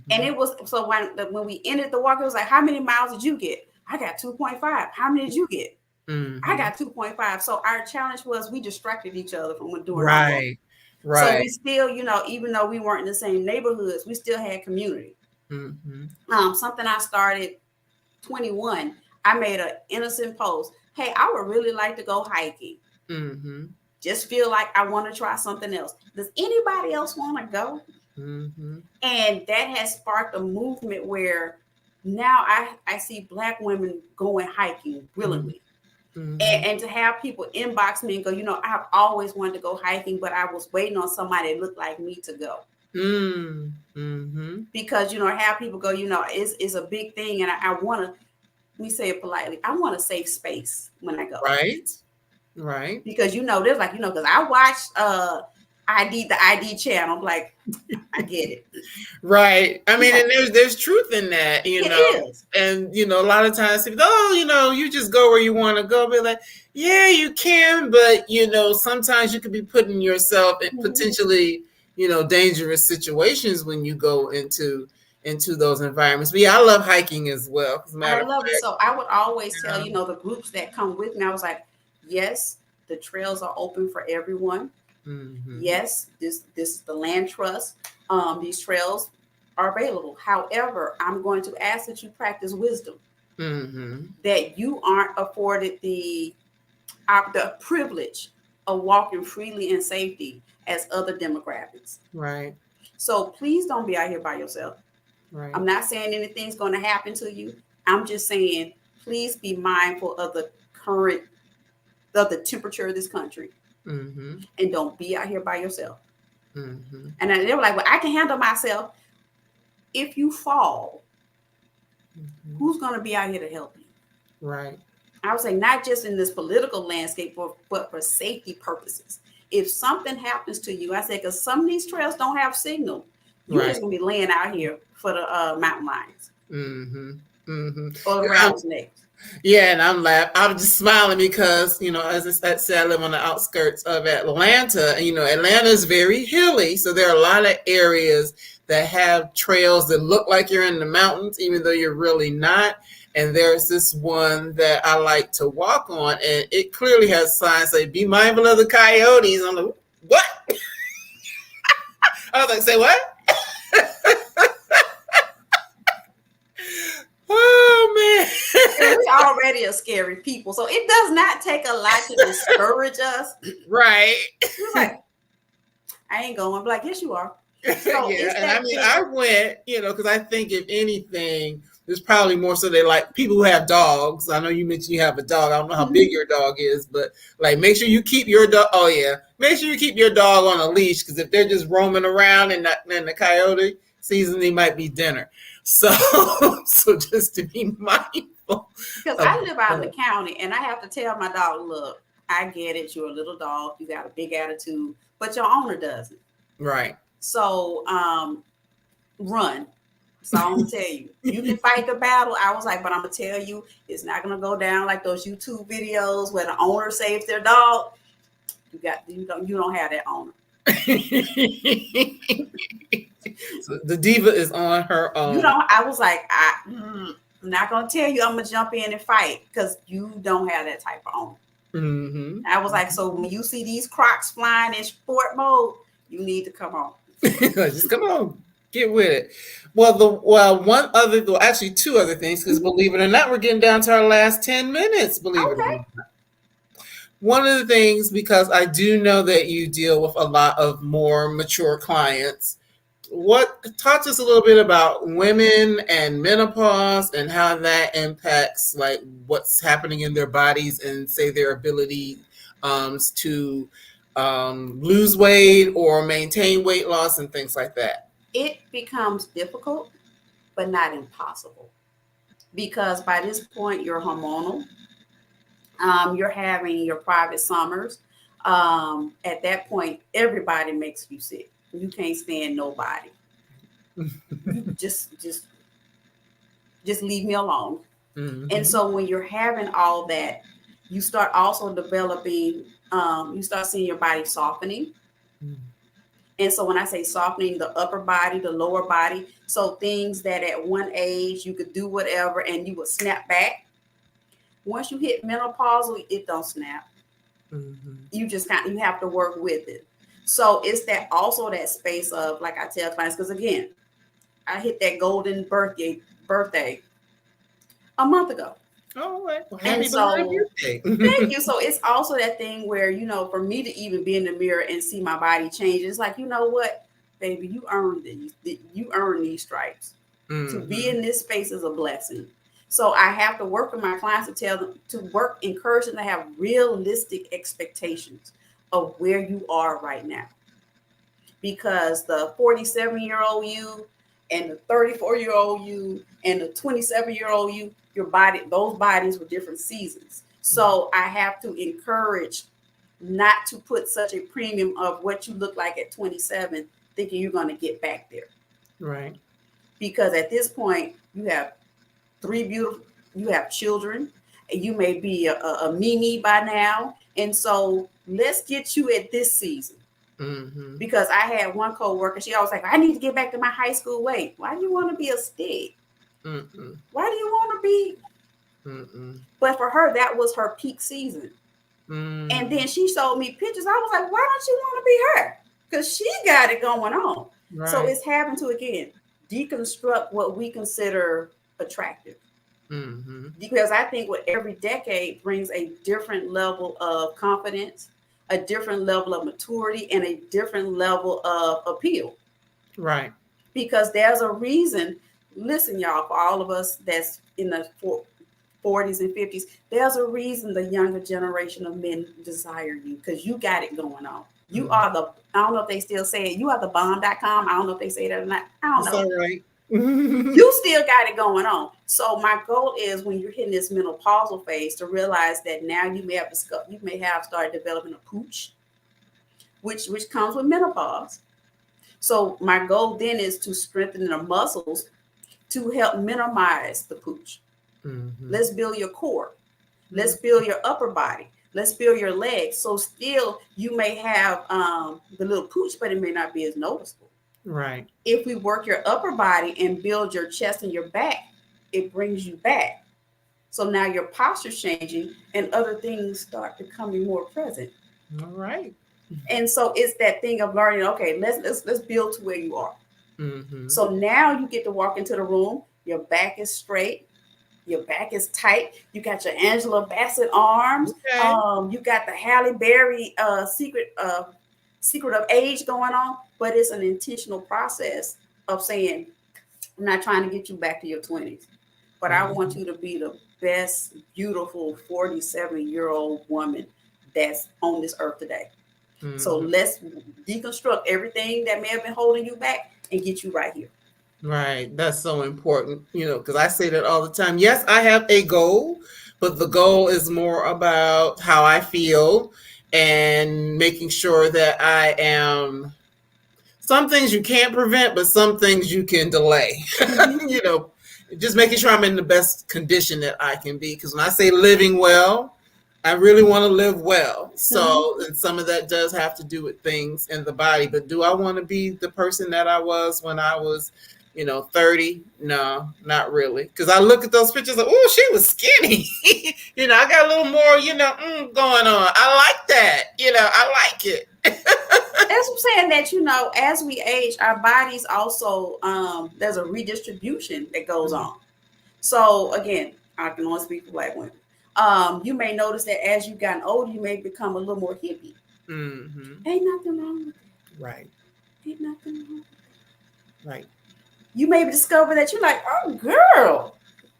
it was, so when we ended the walk, it was like, how many miles did you get? I got 2.5. How many did you get? I got 2.5. So our challenge was, we distracted each other from doing our walk. Right. So we still, even though we weren't in the same neighborhoods, we still had community. Something I started 21, I made an innocent post. Hey, I would really like to go hiking. Just feel like I want to try something else. Does anybody else want to go? And that has sparked a movement where now I see Black women going hiking willingly. And to have people inbox me and go, I've always wanted to go hiking, but I was waiting on somebody that looked like me to go. Because, have people go, it's a big thing. And I want to, let me say it politely, I want a safe space when I go. Right. Because, there's like, because I watched the ID channel, like, I get it. Right. I mean, and there's truth in that, It is. And, a lot of times people, you just go where you want to go. Be like, yeah, you can, but, sometimes you could be putting yourself in potentially, dangerous situations when you go into those environments. But yeah, I love hiking as well. As a I matter of love it. fact, So I would always tell, um, the groups that come with me, I was like, yes, the trails are open for everyone. mhm, Yes, this is the land trust. These trails are available. However, I'm going to ask that you practice wisdom, mhm, that you aren't afforded the privilege of walking freely in safety as other demographics. right, So please don't be out here by yourself. I'm right, not saying anything's going to happen to you. I'm just saying please be mindful of the current of the temperature of this country, mhm, and don't be out here by yourself. mhm, And they were like, "Well, I can handle myself." If you fall, mhm, who's going to be out here to help you? right, I would say not just in this political landscape, but for safety purposes. If something happens to you, I said, because some of these trails don't have signal, you right, just gonna be laying out here for the mountain lions mhm, mhm. or the rattlesnakes. Yeah, and I'm laughing. I'm just smiling because, as I said, I live on the outskirts of Atlanta. And, Atlanta is very hilly. So there are a lot of areas that have trails that look like you're in the mountains, even though you're really not. And there's this one that I like to walk on, and it clearly has signs say, be mindful of the coyotes. I'm like, what? I was like, say what? Oh, And man. we already are scary people, so it does not take a lot to discourage us. Right. We're like, I ain't going. I'm like, yes, you are. So Yeah, it's and I that mean, thing. I went, because I think if anything, there's probably more so they like people who have dogs. I know you mentioned you have a dog. I don't know how big Mhm. your dog is, but like make sure you keep your dog. Oh yeah, make sure you keep your dog on a leash because if they're just roaming around and in the coyote season, they might be dinner. So, so just to be mindful Because of I live out in the that. county, and I have to tell my dog, look, I get it. You're a little dog. You got a big attitude, but your owner doesn't. Right. So run. So I'm gonna tell you, you can fight the battle. I was like, but I'm gonna tell you, it's not gonna go down like those YouTube videos where the owner saves their dog. You don't have that owner. So the diva is on her You own. don't. I was like, I'm not gonna tell you I'm gonna jump in and fight because you don't have that type of owner. Mm-hmm. I was like, so when you see these Crocs flying in sport mode, you need to come on. Just come on, get with it. One other, well, actually two other things, because Mhm. believe it or not, we're getting down to our last 10 minutes. Believe it or Okay. not. One of the things, because I do know that you deal with a lot of more mature clients. What talk to us a little bit about women and menopause and how that impacts like what's happening in their bodies and say their ability to lose weight or maintain weight loss and things like that. It becomes difficult, but not impossible, because by this point you're hormonal. You're having your private summers. At that point, everybody makes you sick. You can't stand nobody. You just leave me alone. And Mm-hmm. so when you're having all that, you start also developing. You start seeing your body softening. And so when I say softening, the upper body, the lower body, so things that at one age you could do whatever and you would snap back. Once you hit menopause, it don't snap. Mm-hmm. You have to work with it. So it's that also that space of, like I tell clients, because again, I hit that golden birthday a month ago. All right. Well, And happy belated so birthday. thank you. So it's also that thing where, for me to even be in the mirror and see my body change, it's like, you know what, baby, you earned these. You earned these stripes. To be Mm-hmm. in this space is a blessing. So I have to work with my clients to tell them to encourage them to have realistic expectations of where you are right now. Because the 47-year-old you and the 34-year-old you and the 27-year-old you, those bodies were different seasons. So I have to encourage not to put such a premium of what you look like at 27, thinking you're going to get back there. Right. Because at this point, you have children, and you may be a Mimi by now. And so let's get you at this season. Mm-hmm. Because I had one coworker, she always like, I need to get back to my high school weight. Why do you want to be a stick? Mm-mm. Why do you want to be? Mm-mm. But for her, that was her peak season. And then she showed me pictures. I was like, why don't you want to be her? Because she got it going on. So Right. it's having to, again, deconstruct what we consider attractive. Mm-hmm. Because I think with every decade brings a different level of confidence, a different level of maturity, and a different level of appeal. Right. Because there's a reason, listen, y'all, for all of us that's in the 40s and 50s, there's a reason the younger generation of men desire you because you got it going on. You are the, I don't know if they still say it, you are the bomb.com. I don't know if they say that or not. I don't It's know. all right. You still got it going on. So my goal is when you're hitting this menopausal phase to realize that now you may have started developing a pooch, which comes with menopause. So my goal then is to strengthen the muscles to help minimize the pooch. Mm-hmm. Let's build your core. Let's build your upper body. Let's build your legs. So still you may have the little pooch, but it may not be as noticeable. Right. If we work your upper body and build your chest and your back, it brings you back. So now your posture's changing and other things start becoming more present. All right. And so it's that thing of learning, okay, let's build to where you are. Mm-hmm. So now you get to walk into the room, your back is straight, your back is tight. You got your Angela Bassett arms. Okay. You got the Halle Berry secret of age going on, but it's an intentional process of saying, I'm not trying to get you back to your 20s, but I want you to be the best, beautiful 47-year-old woman that's on this earth today. Mm-hmm. So let's deconstruct everything that may have been holding you back and get you right here. Right. That's so important, because I say that all the time. Yes, I have a goal, but the goal is more about how I feel and making sure that I am. Some things you can't prevent, but some things you can delay. Mm-hmm. Just making sure I'm in the best condition that I can be. Because when I say living well, I really want to live well. So, and some of that does have to do with things in the body. But do I want to be the person that I was when I was 30? No, not really. Because I look at those pictures like, oh, she was skinny. I got a little more, going on. I like that. I like it. That's what I'm saying, that, as we age, our bodies also, there's a redistribution that goes on. So again, I can only speak for Black women. You may notice that as you've gotten older, you may become a little more hippie. Mm-hmm. Ain't nothing wrong with that. Right. Ain't nothing wrong with that. Right. You may discover that you're like, oh, girl,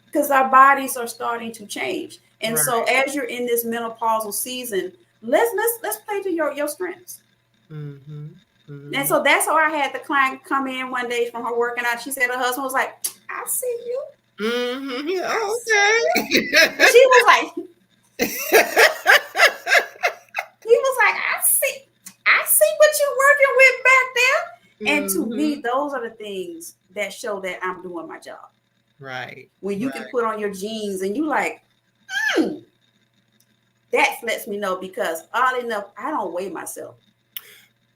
because our bodies are starting to change. And so as you're in this menopausal season, let's play to your strengths. Mm-hmm. Mm-hmm. And so that's how I had the client come in one day from her working out. She said her husband was like, I see you. Mm-hmm. Yeah, okay. She was like, he was like, I see what you're working with back there. And to me, those are the things that show that I'm doing my job. Right. When you can put on your jeans and you like, that lets me know, because oddly enough, I don't weigh myself.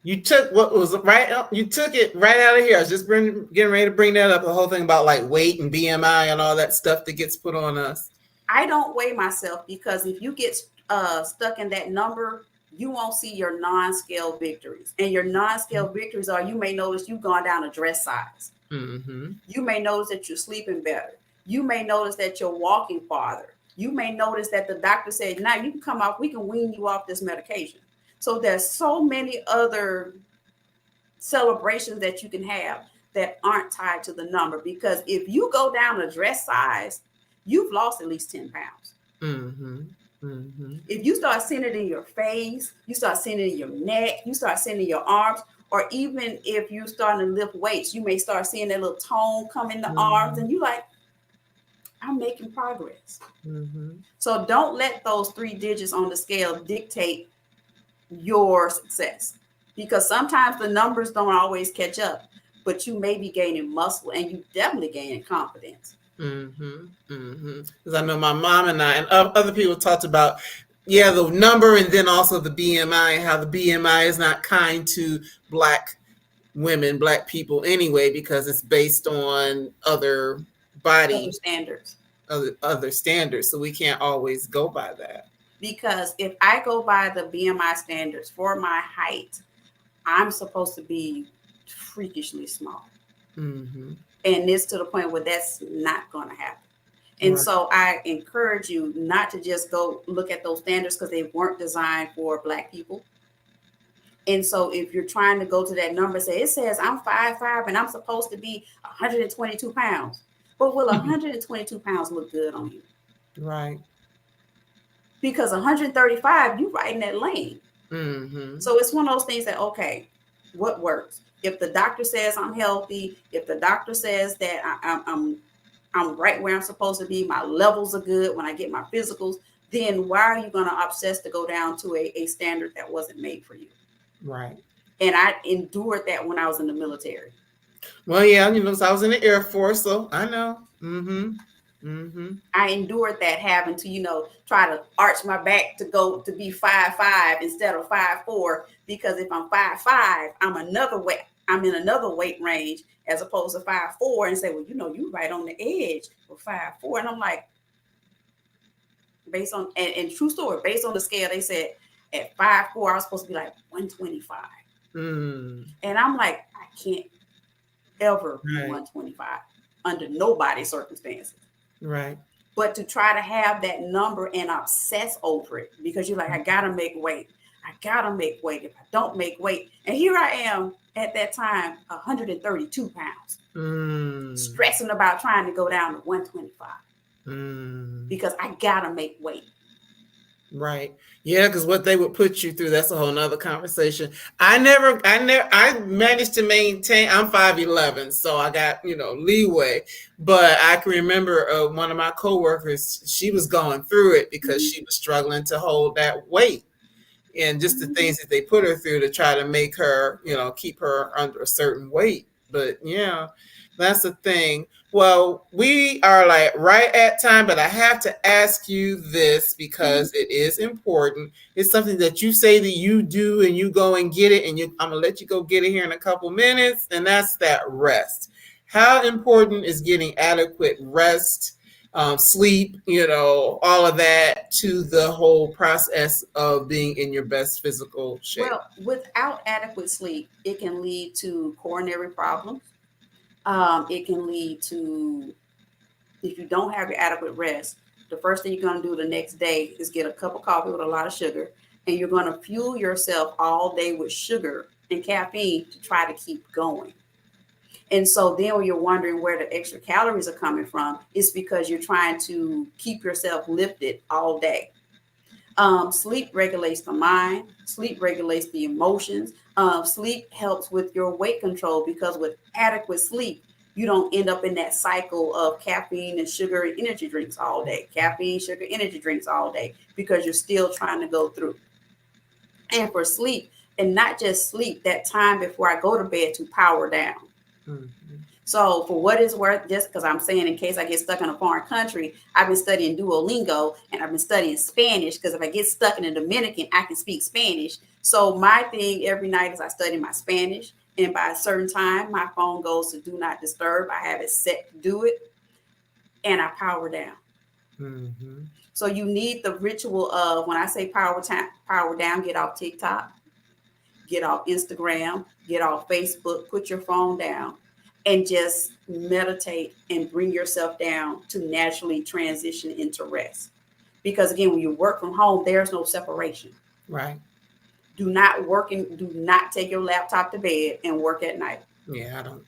You took what was right. You took it right out of here. I was just getting ready to bring that up. The whole thing about like weight and BMI and all that stuff that gets put on us. I don't weigh myself, because if you get stuck in that number, you won't see your non-scale victories. And your non-scale victories are, you may notice you've gone down a dress size. Mm-hmm. You may notice that you're sleeping better. You may notice that you're walking farther. You may notice that the doctor said, now you can come off, we can wean you off this medication. So there's so many other celebrations that you can have that aren't tied to the number, because if you go down a dress size, you've lost at least 10 pounds. Mm-hmm. Mm-hmm. If you start seeing it in your face, you start seeing it in your neck, you start seeing it in your arms, or even if you're starting to lift weights, you may start seeing that little tone come in the arms, and you like, I'm making progress. Mm-hmm. So don't let those 3 digits on the scale dictate your success, because sometimes the numbers don't always catch up, but you may be gaining muscle and you definitely gaining confidence. Mm-hmm. Mm-hmm. Because I know my mom and I and other people talked about Yeah, the number and then also the BMI, how the BMI is not kind to Black women, Black people anyway, because it's based on other Other body, standards. other standards. So we can't always go by that. Because if I go by the BMI standards for my height, I'm supposed to be freakishly small. Mm-hmm. And it's to the point where that's not going to happen. And Right. so I encourage you not to just go look at those standards because they weren't designed for Black people. And so if you're trying to go to that number, say it says I'm 5'5" and I'm supposed to be 122 pounds. But will 122 pounds look good on you? Right. Because 135, you right in that lane. Mm-hmm. So it's one of those things that, okay, what works? If the doctor says I'm healthy, if the doctor says that I'm right where I'm supposed to be, my levels are good when I get my physicals, then why are you going to obsess to go down to a standard that wasn't made for you? Right. And I endured that when I was in the military. Well, yeah, so I was in the Air Force, so I know. Mm-hmm. Mm-hmm. I endured that having to, try to arch my back to go to be 5'5" instead of 5'4", because if I'm 5'5", I'm in another weight range as opposed to 5'4", and say, well, you right on the edge for 5'4", and I'm like, based on and true story, based on the scale, they said at 5'4" I was supposed to be like 125, and I'm like, I can't ever be Right. 125 under nobody's circumstances. Right. But to try to have that number and obsess over it because you're like, I gotta make weight. I gotta make weight. If I don't make weight, and here I am at that time, 132 pounds, stressing about trying to go down to 125 because I gotta make weight. Right. Yeah, because what they would put you through, that's a whole nother conversation. I managed to maintain, I'm 5'11", so I got, leeway. But I can remember one of my coworkers, she was going through it because she was struggling to hold that weight. And just the things that they put her through to try to make her, keep her under a certain weight. But yeah, that's the thing. Well, we are like right at time, but I have to ask you this because it is important. It's something that you say that you do and you go and get it, and I'm gonna let you go get it here in a couple minutes, and that's that rest. How important is getting adequate rest, sleep, all of that to the whole process of being in your best physical shape? Well, without adequate sleep, it can lead to coronary problems. It can lead to, if you don't have your adequate rest, the first thing you're going to do the next day is get a cup of coffee with a lot of sugar, and you're going to fuel yourself all day with sugar and caffeine to try to keep going. And so then when you're wondering where the extra calories are coming from, it's because you're trying to keep yourself lifted all day. Sleep regulates the mind. Sleep regulates the emotions. Sleep helps with your weight control because with adequate sleep, you don't end up in that cycle of caffeine and sugar and energy drinks all day. Caffeine, sugar, energy drinks all day because you're still trying to go through. And for sleep, and not just sleep, that time before I go to bed to power down. Mm-hmm. So for what it's worth, just because I'm saying in case I get stuck in a foreign country, I've been studying Duolingo and I've been studying Spanish because if I get stuck in a Dominican, I can speak Spanish. So my thing every night is I study my Spanish, and by a certain time, my phone goes to do not disturb. I have it set to do it, and I power down. Mm-hmm. So you need the ritual of, when I say power down, get off TikTok, get off Instagram, get off Facebook, put your phone down, and just meditate and bring yourself down to naturally transition into rest. Because again, when you work from home, there's no separation. Right. Do not take your laptop to bed and work at night. Yeah, I don't.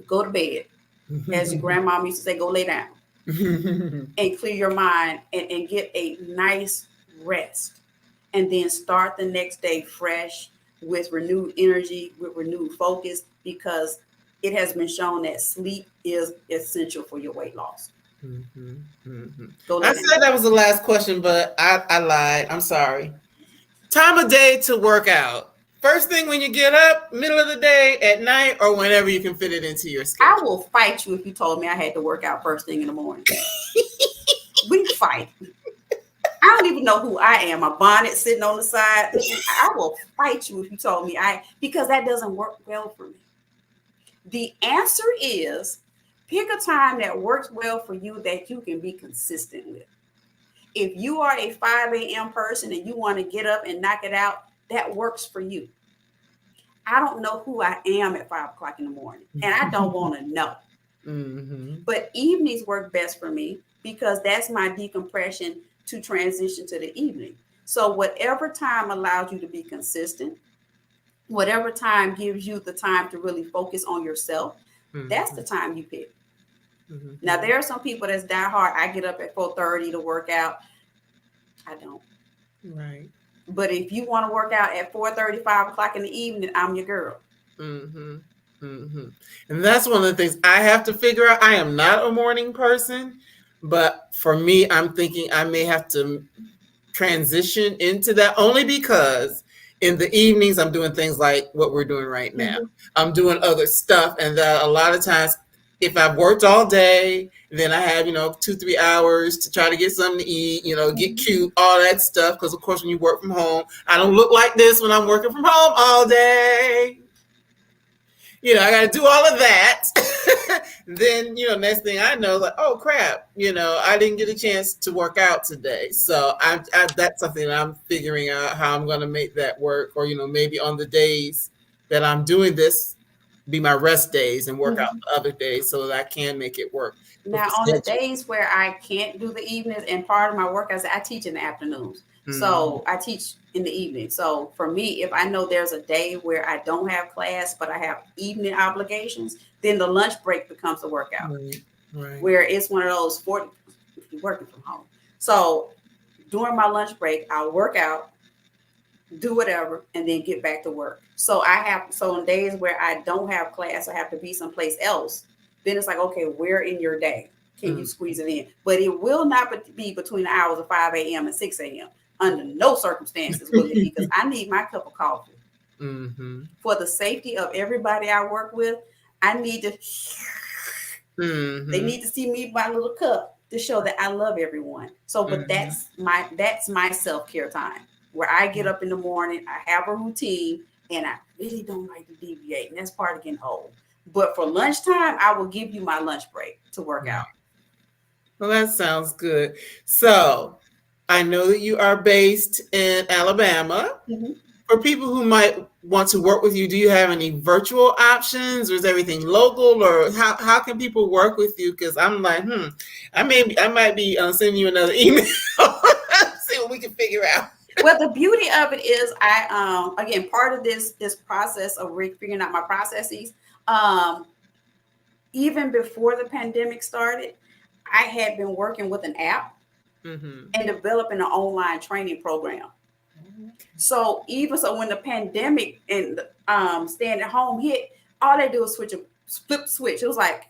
Go to bed. As your grandmom used to say, go lay down. And clear your mind and get a nice rest. And then start the next day fresh with renewed energy, with renewed focus, because it has been shown that sleep is essential for your weight loss. Mm-hmm. Mm-hmm. I said that was the last question, but I lied. I'm sorry. Time of day to work out. First thing when you get up, middle of the day, at night, or whenever you can fit it into your schedule. I will fight you if you told me I had to work out first thing in the morning. We fight. I don't even know who I am. A bonnet sitting on the side. I will fight you if you told me because that doesn't work well for me. The answer is pick a time that works well for you that you can be consistent with. If you are a 5 a.m. person and you want to get up and knock it out, that works for you. I don't know who I am at 5 o'clock in the morning, and I don't want to know. Mm-hmm. But evenings work best for me because that's my decompression to transition to the evening. So whatever time allows you to be consistent, whatever time gives you the time to really focus on yourself, that's the time you pick. Mm-hmm. Now, there are some people that's die hard. I get up at 4:30 to work out. I don't. Right. But if you want to work out at 4:30, 5 o'clock in the evening, I'm your girl. Mm-hmm. Mm-hmm. And that's one of the things I have to figure out. I am not a morning person, but for me, I'm thinking I may have to transition into that only because in the evenings I'm doing things like what we're doing right now. Mm-hmm. I'm doing other stuff, and that a lot of times if I've worked all day, then I have 2-3 hours to try to get something to eat, get cute, all that stuff, because of course when you work from home, I don't look like this when I'm working from home all day. I got to do all of that. Then, next thing I know, like, oh crap, I didn't get a chance to work out today. So I that's something that I'm figuring out how I'm going to make that work. Or, maybe on the days that I'm doing this, be my rest days and work out the other days so that I can make it work. Now, on the days where I can't do the evenings, and part of my work, I teach in the afternoons. So I teach in the evening. So for me, if I know there's a day where I don't have class, but I have evening obligations, then the lunch break becomes a workout. Right. Where it's one of those 40, if you're working from home. So during my lunch break, I'll work out, do whatever, and then get back to work. So on days where I don't have class, I have to be someplace else. Then it's like, okay, where in your day can you squeeze it in? But it will not be between the hours of 5 a.m. and 6 a.m. Under no circumstances will it be, because I need my cup of coffee. Mm-hmm. For the safety of everybody I work with, I need to, they need to see me my little cup to show that I love everyone. So, but that's my self-care time, where I get up in the morning, I have a routine, and I really don't like to deviate. And that's part of getting old. But for lunchtime, I will give you my lunch break to work out. Well, that sounds good. So I know that you are based in Alabama. Mm-hmm. For people who might want to work with you, do you have any virtual options, or is everything local, or how can people work with you? Because I'm like, I might be sending you another email. See what we can figure out. Well, the beauty of it is, again, part of this process of figuring out my processes, even before the pandemic started, I had been working with an app and developing an online training program. So when the pandemic and staying at home hit, all they do is flip switch. It was like,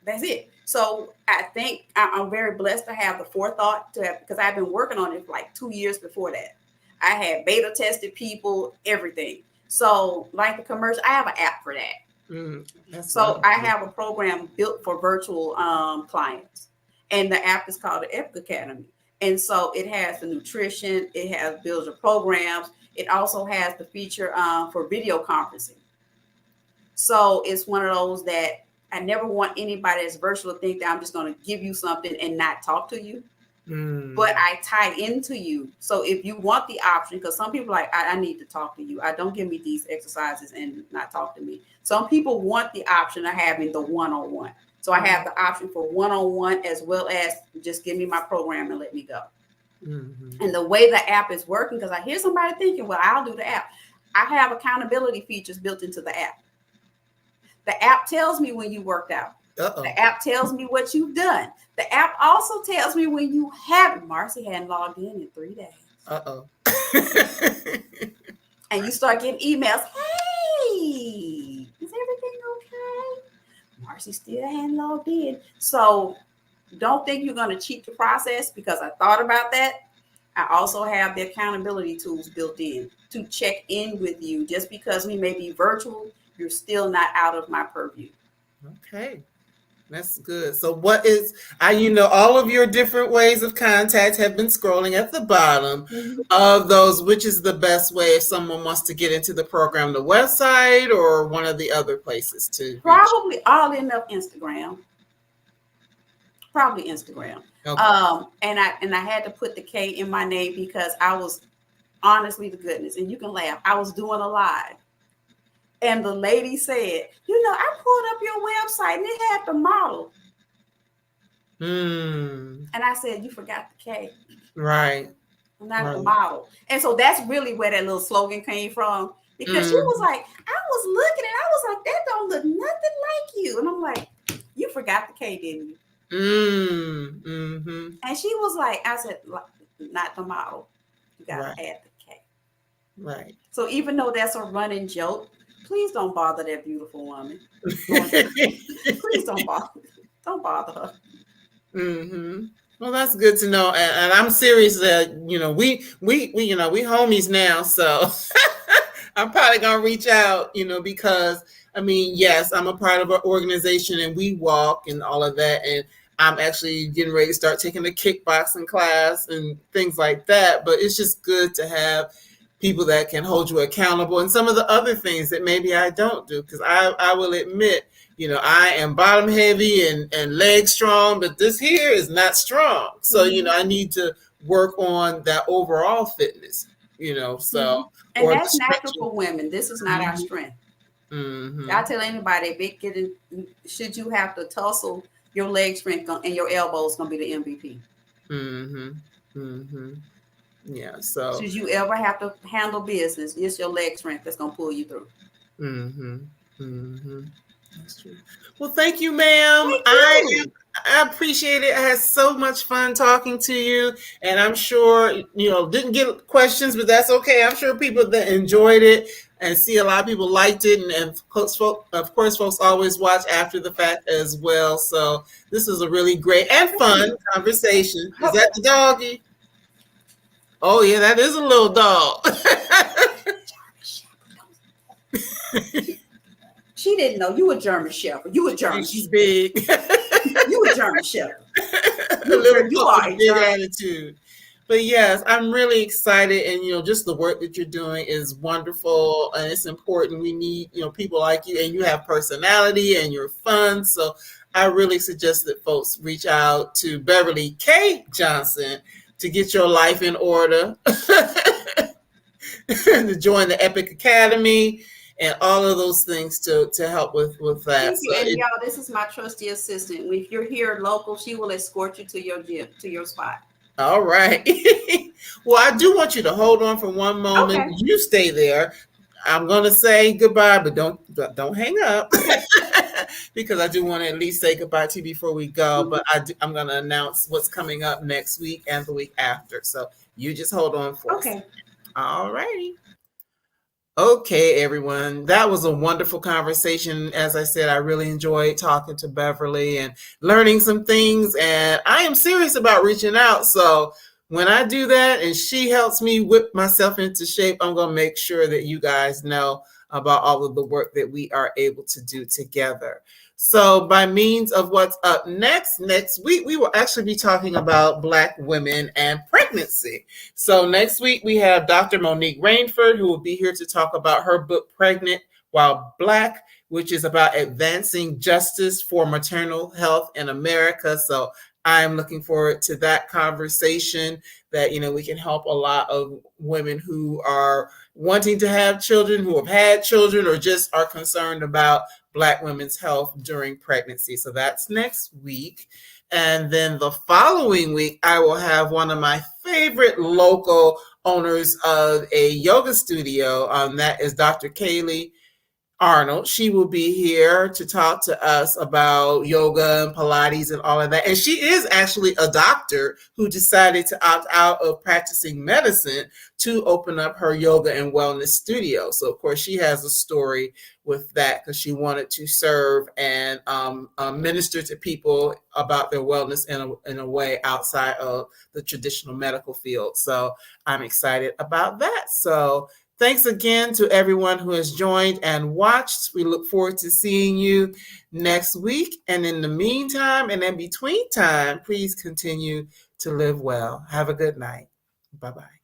that's it. So I think I'm very blessed to have the forethought because I've been working on it for like 2 years before that. I had beta tested people, everything. So like the commercial, I have an app for that. So I have a program built for virtual clients, and the app is called the Epic Academy. And so it has the nutrition, it builds your programs. It also has the feature for video conferencing. So it's one of those that I never want anybody that's virtual to think that I'm just going to give you something and not talk to you. But I tie into you. So if you want the option, because some people are like, I need to talk to you. Don't give me these exercises and not talk to me. Some people want the option of having the one-on-one. So I have the option for one-on-one, as well as just give me my program and let me go. And the way the app is working, because I hear somebody thinking, well, I'll do the app. I have accountability features built into the app. The app tells me when you worked out. Uh-oh. The app tells me what you've done. The app also tells me when you haven't. Marcie hadn't logged in 3 days. Uh-oh. And you start getting emails. Hey, is everything okay? Marcie still hadn't logged in. So don't think you're going to cheat the process, because I thought about that. I also have the accountability tools built in to check in with you. Just because we may be virtual, you're still not out of my purview. Okay. That's good. So what is all of your different ways of contact have been scrolling at the bottom Mhm. of those, which is the best way if someone wants to get into the program, the website or one of the other places to reach? Probably all enough Instagram. Probably Instagram. Okay. And I had to put the K in my name because I was honestly the goodness, and you can laugh. I was doing a live, and the lady said, I pulled up your website and it had the model. Mm, And I said, you forgot the K, right. not the Right. model. And so that's really where that little slogan came from. Because she was Mm, like, I was looking and I was like, that don't look nothing like you. And I'm like, you forgot the K, didn't you? mm-hmm. And she was like, I said, not the model. You got Right. to add the K. Right. So even though that's a running joke, please don't bother that beautiful woman. Please don't bother. Don't bother her. Mm-hmm. Well, that's good to know, and I'm serious that we homies now, so I'm probably gonna reach out, because I mean, yes, I'm a part of our organization and we walk and all of that, and I'm actually getting ready to start taking a kickboxing class and things like that. But it's just good to have people that can hold you accountable and some of the other things that maybe I don't do, because I will admit, I am bottom heavy and leg strong, but this here is not strong. So, Mm-hmm. I need to work on that overall fitness, Mm-hmm. so, And or the that's natural stretching. for women. This is not our Mm-hmm. strength. I Mm-hmm. tell anybody, if it getting, should you have to tussle, your leg strength and your elbows gonna be the MVP. Mm-hmm. Mm-hmm. Yeah. So, Should you ever have to handle business, it's your leg strength that's gonna pull you through. mm-hmm. Mm-hmm. That's true. Well, thank you, ma'am. Thank I you. I appreciate it. I had so much fun talking to you, and I'm sure didn't get questions, but that's okay. I'm sure people that enjoyed it and see a lot of people liked it, and of course, folks always watch after the fact as well. So this was a really great and Thank fun you. conversation. Is that the doggy? Oh yeah, that is a little dog. She didn't know you a German Shepherd. You a German. She's big. You a German Shepherd. A little You pup with are a a big German. attitude. But yes, I'm really excited, and just the work that you're doing is wonderful, and it's important. We need people like you, and you have personality, and you're fun. So I really suggest that folks reach out to Beverly K. Johnson to get your life in order, to join the Epic Academy, and all of those things to help with that. Thank So you. And y'all, this is my trusty assistant. If you're here local, she will escort you to your gym, to your spot. all right. Well, I do want you to hold on for one moment. Okay. You stay there. I'm going to say goodbye, but don't hang up Okay. because I do want to at least say goodbye to you before we go. Mhm. But I'm going to announce what's coming up next week and the week after. So you just hold on for us. Okay. All righty. Okay, everyone. That was a wonderful conversation. As I said, I really enjoyed talking to Beverly and learning some things. And I am serious about reaching out. So when I do that and she helps me whip myself into shape, I'm going to make sure that you guys know about all of the work that we are able to do together. So, by means of what's up next week, we will actually be talking about Black women and pregnancy. So next week we have Dr. Monique Rainford, who will be here to talk about her book Pregnant While Black, which is about advancing justice for maternal health in America. So I'm looking forward to that conversation that we can help a lot of women who are wanting to have children, who have had children, or just are concerned about Black women's health during pregnancy. So that's next week. And then the following week, I will have one of my favorite local owners of a yoga studio. That is Dr. Kaylee Arnold. She will be here to talk to us about yoga and Pilates and all of that. And she is actually a doctor who decided to opt out of practicing medicine to open up her yoga and wellness studio. So, of course, she has a story with that because she wanted to serve and minister to people about their wellness in a way outside of the traditional medical field. So I'm excited about that. So Thanks again to everyone who has joined and watched. We look forward to seeing you next week. And in the meantime and in between time, please continue to live well. Have a good night. Bye-bye.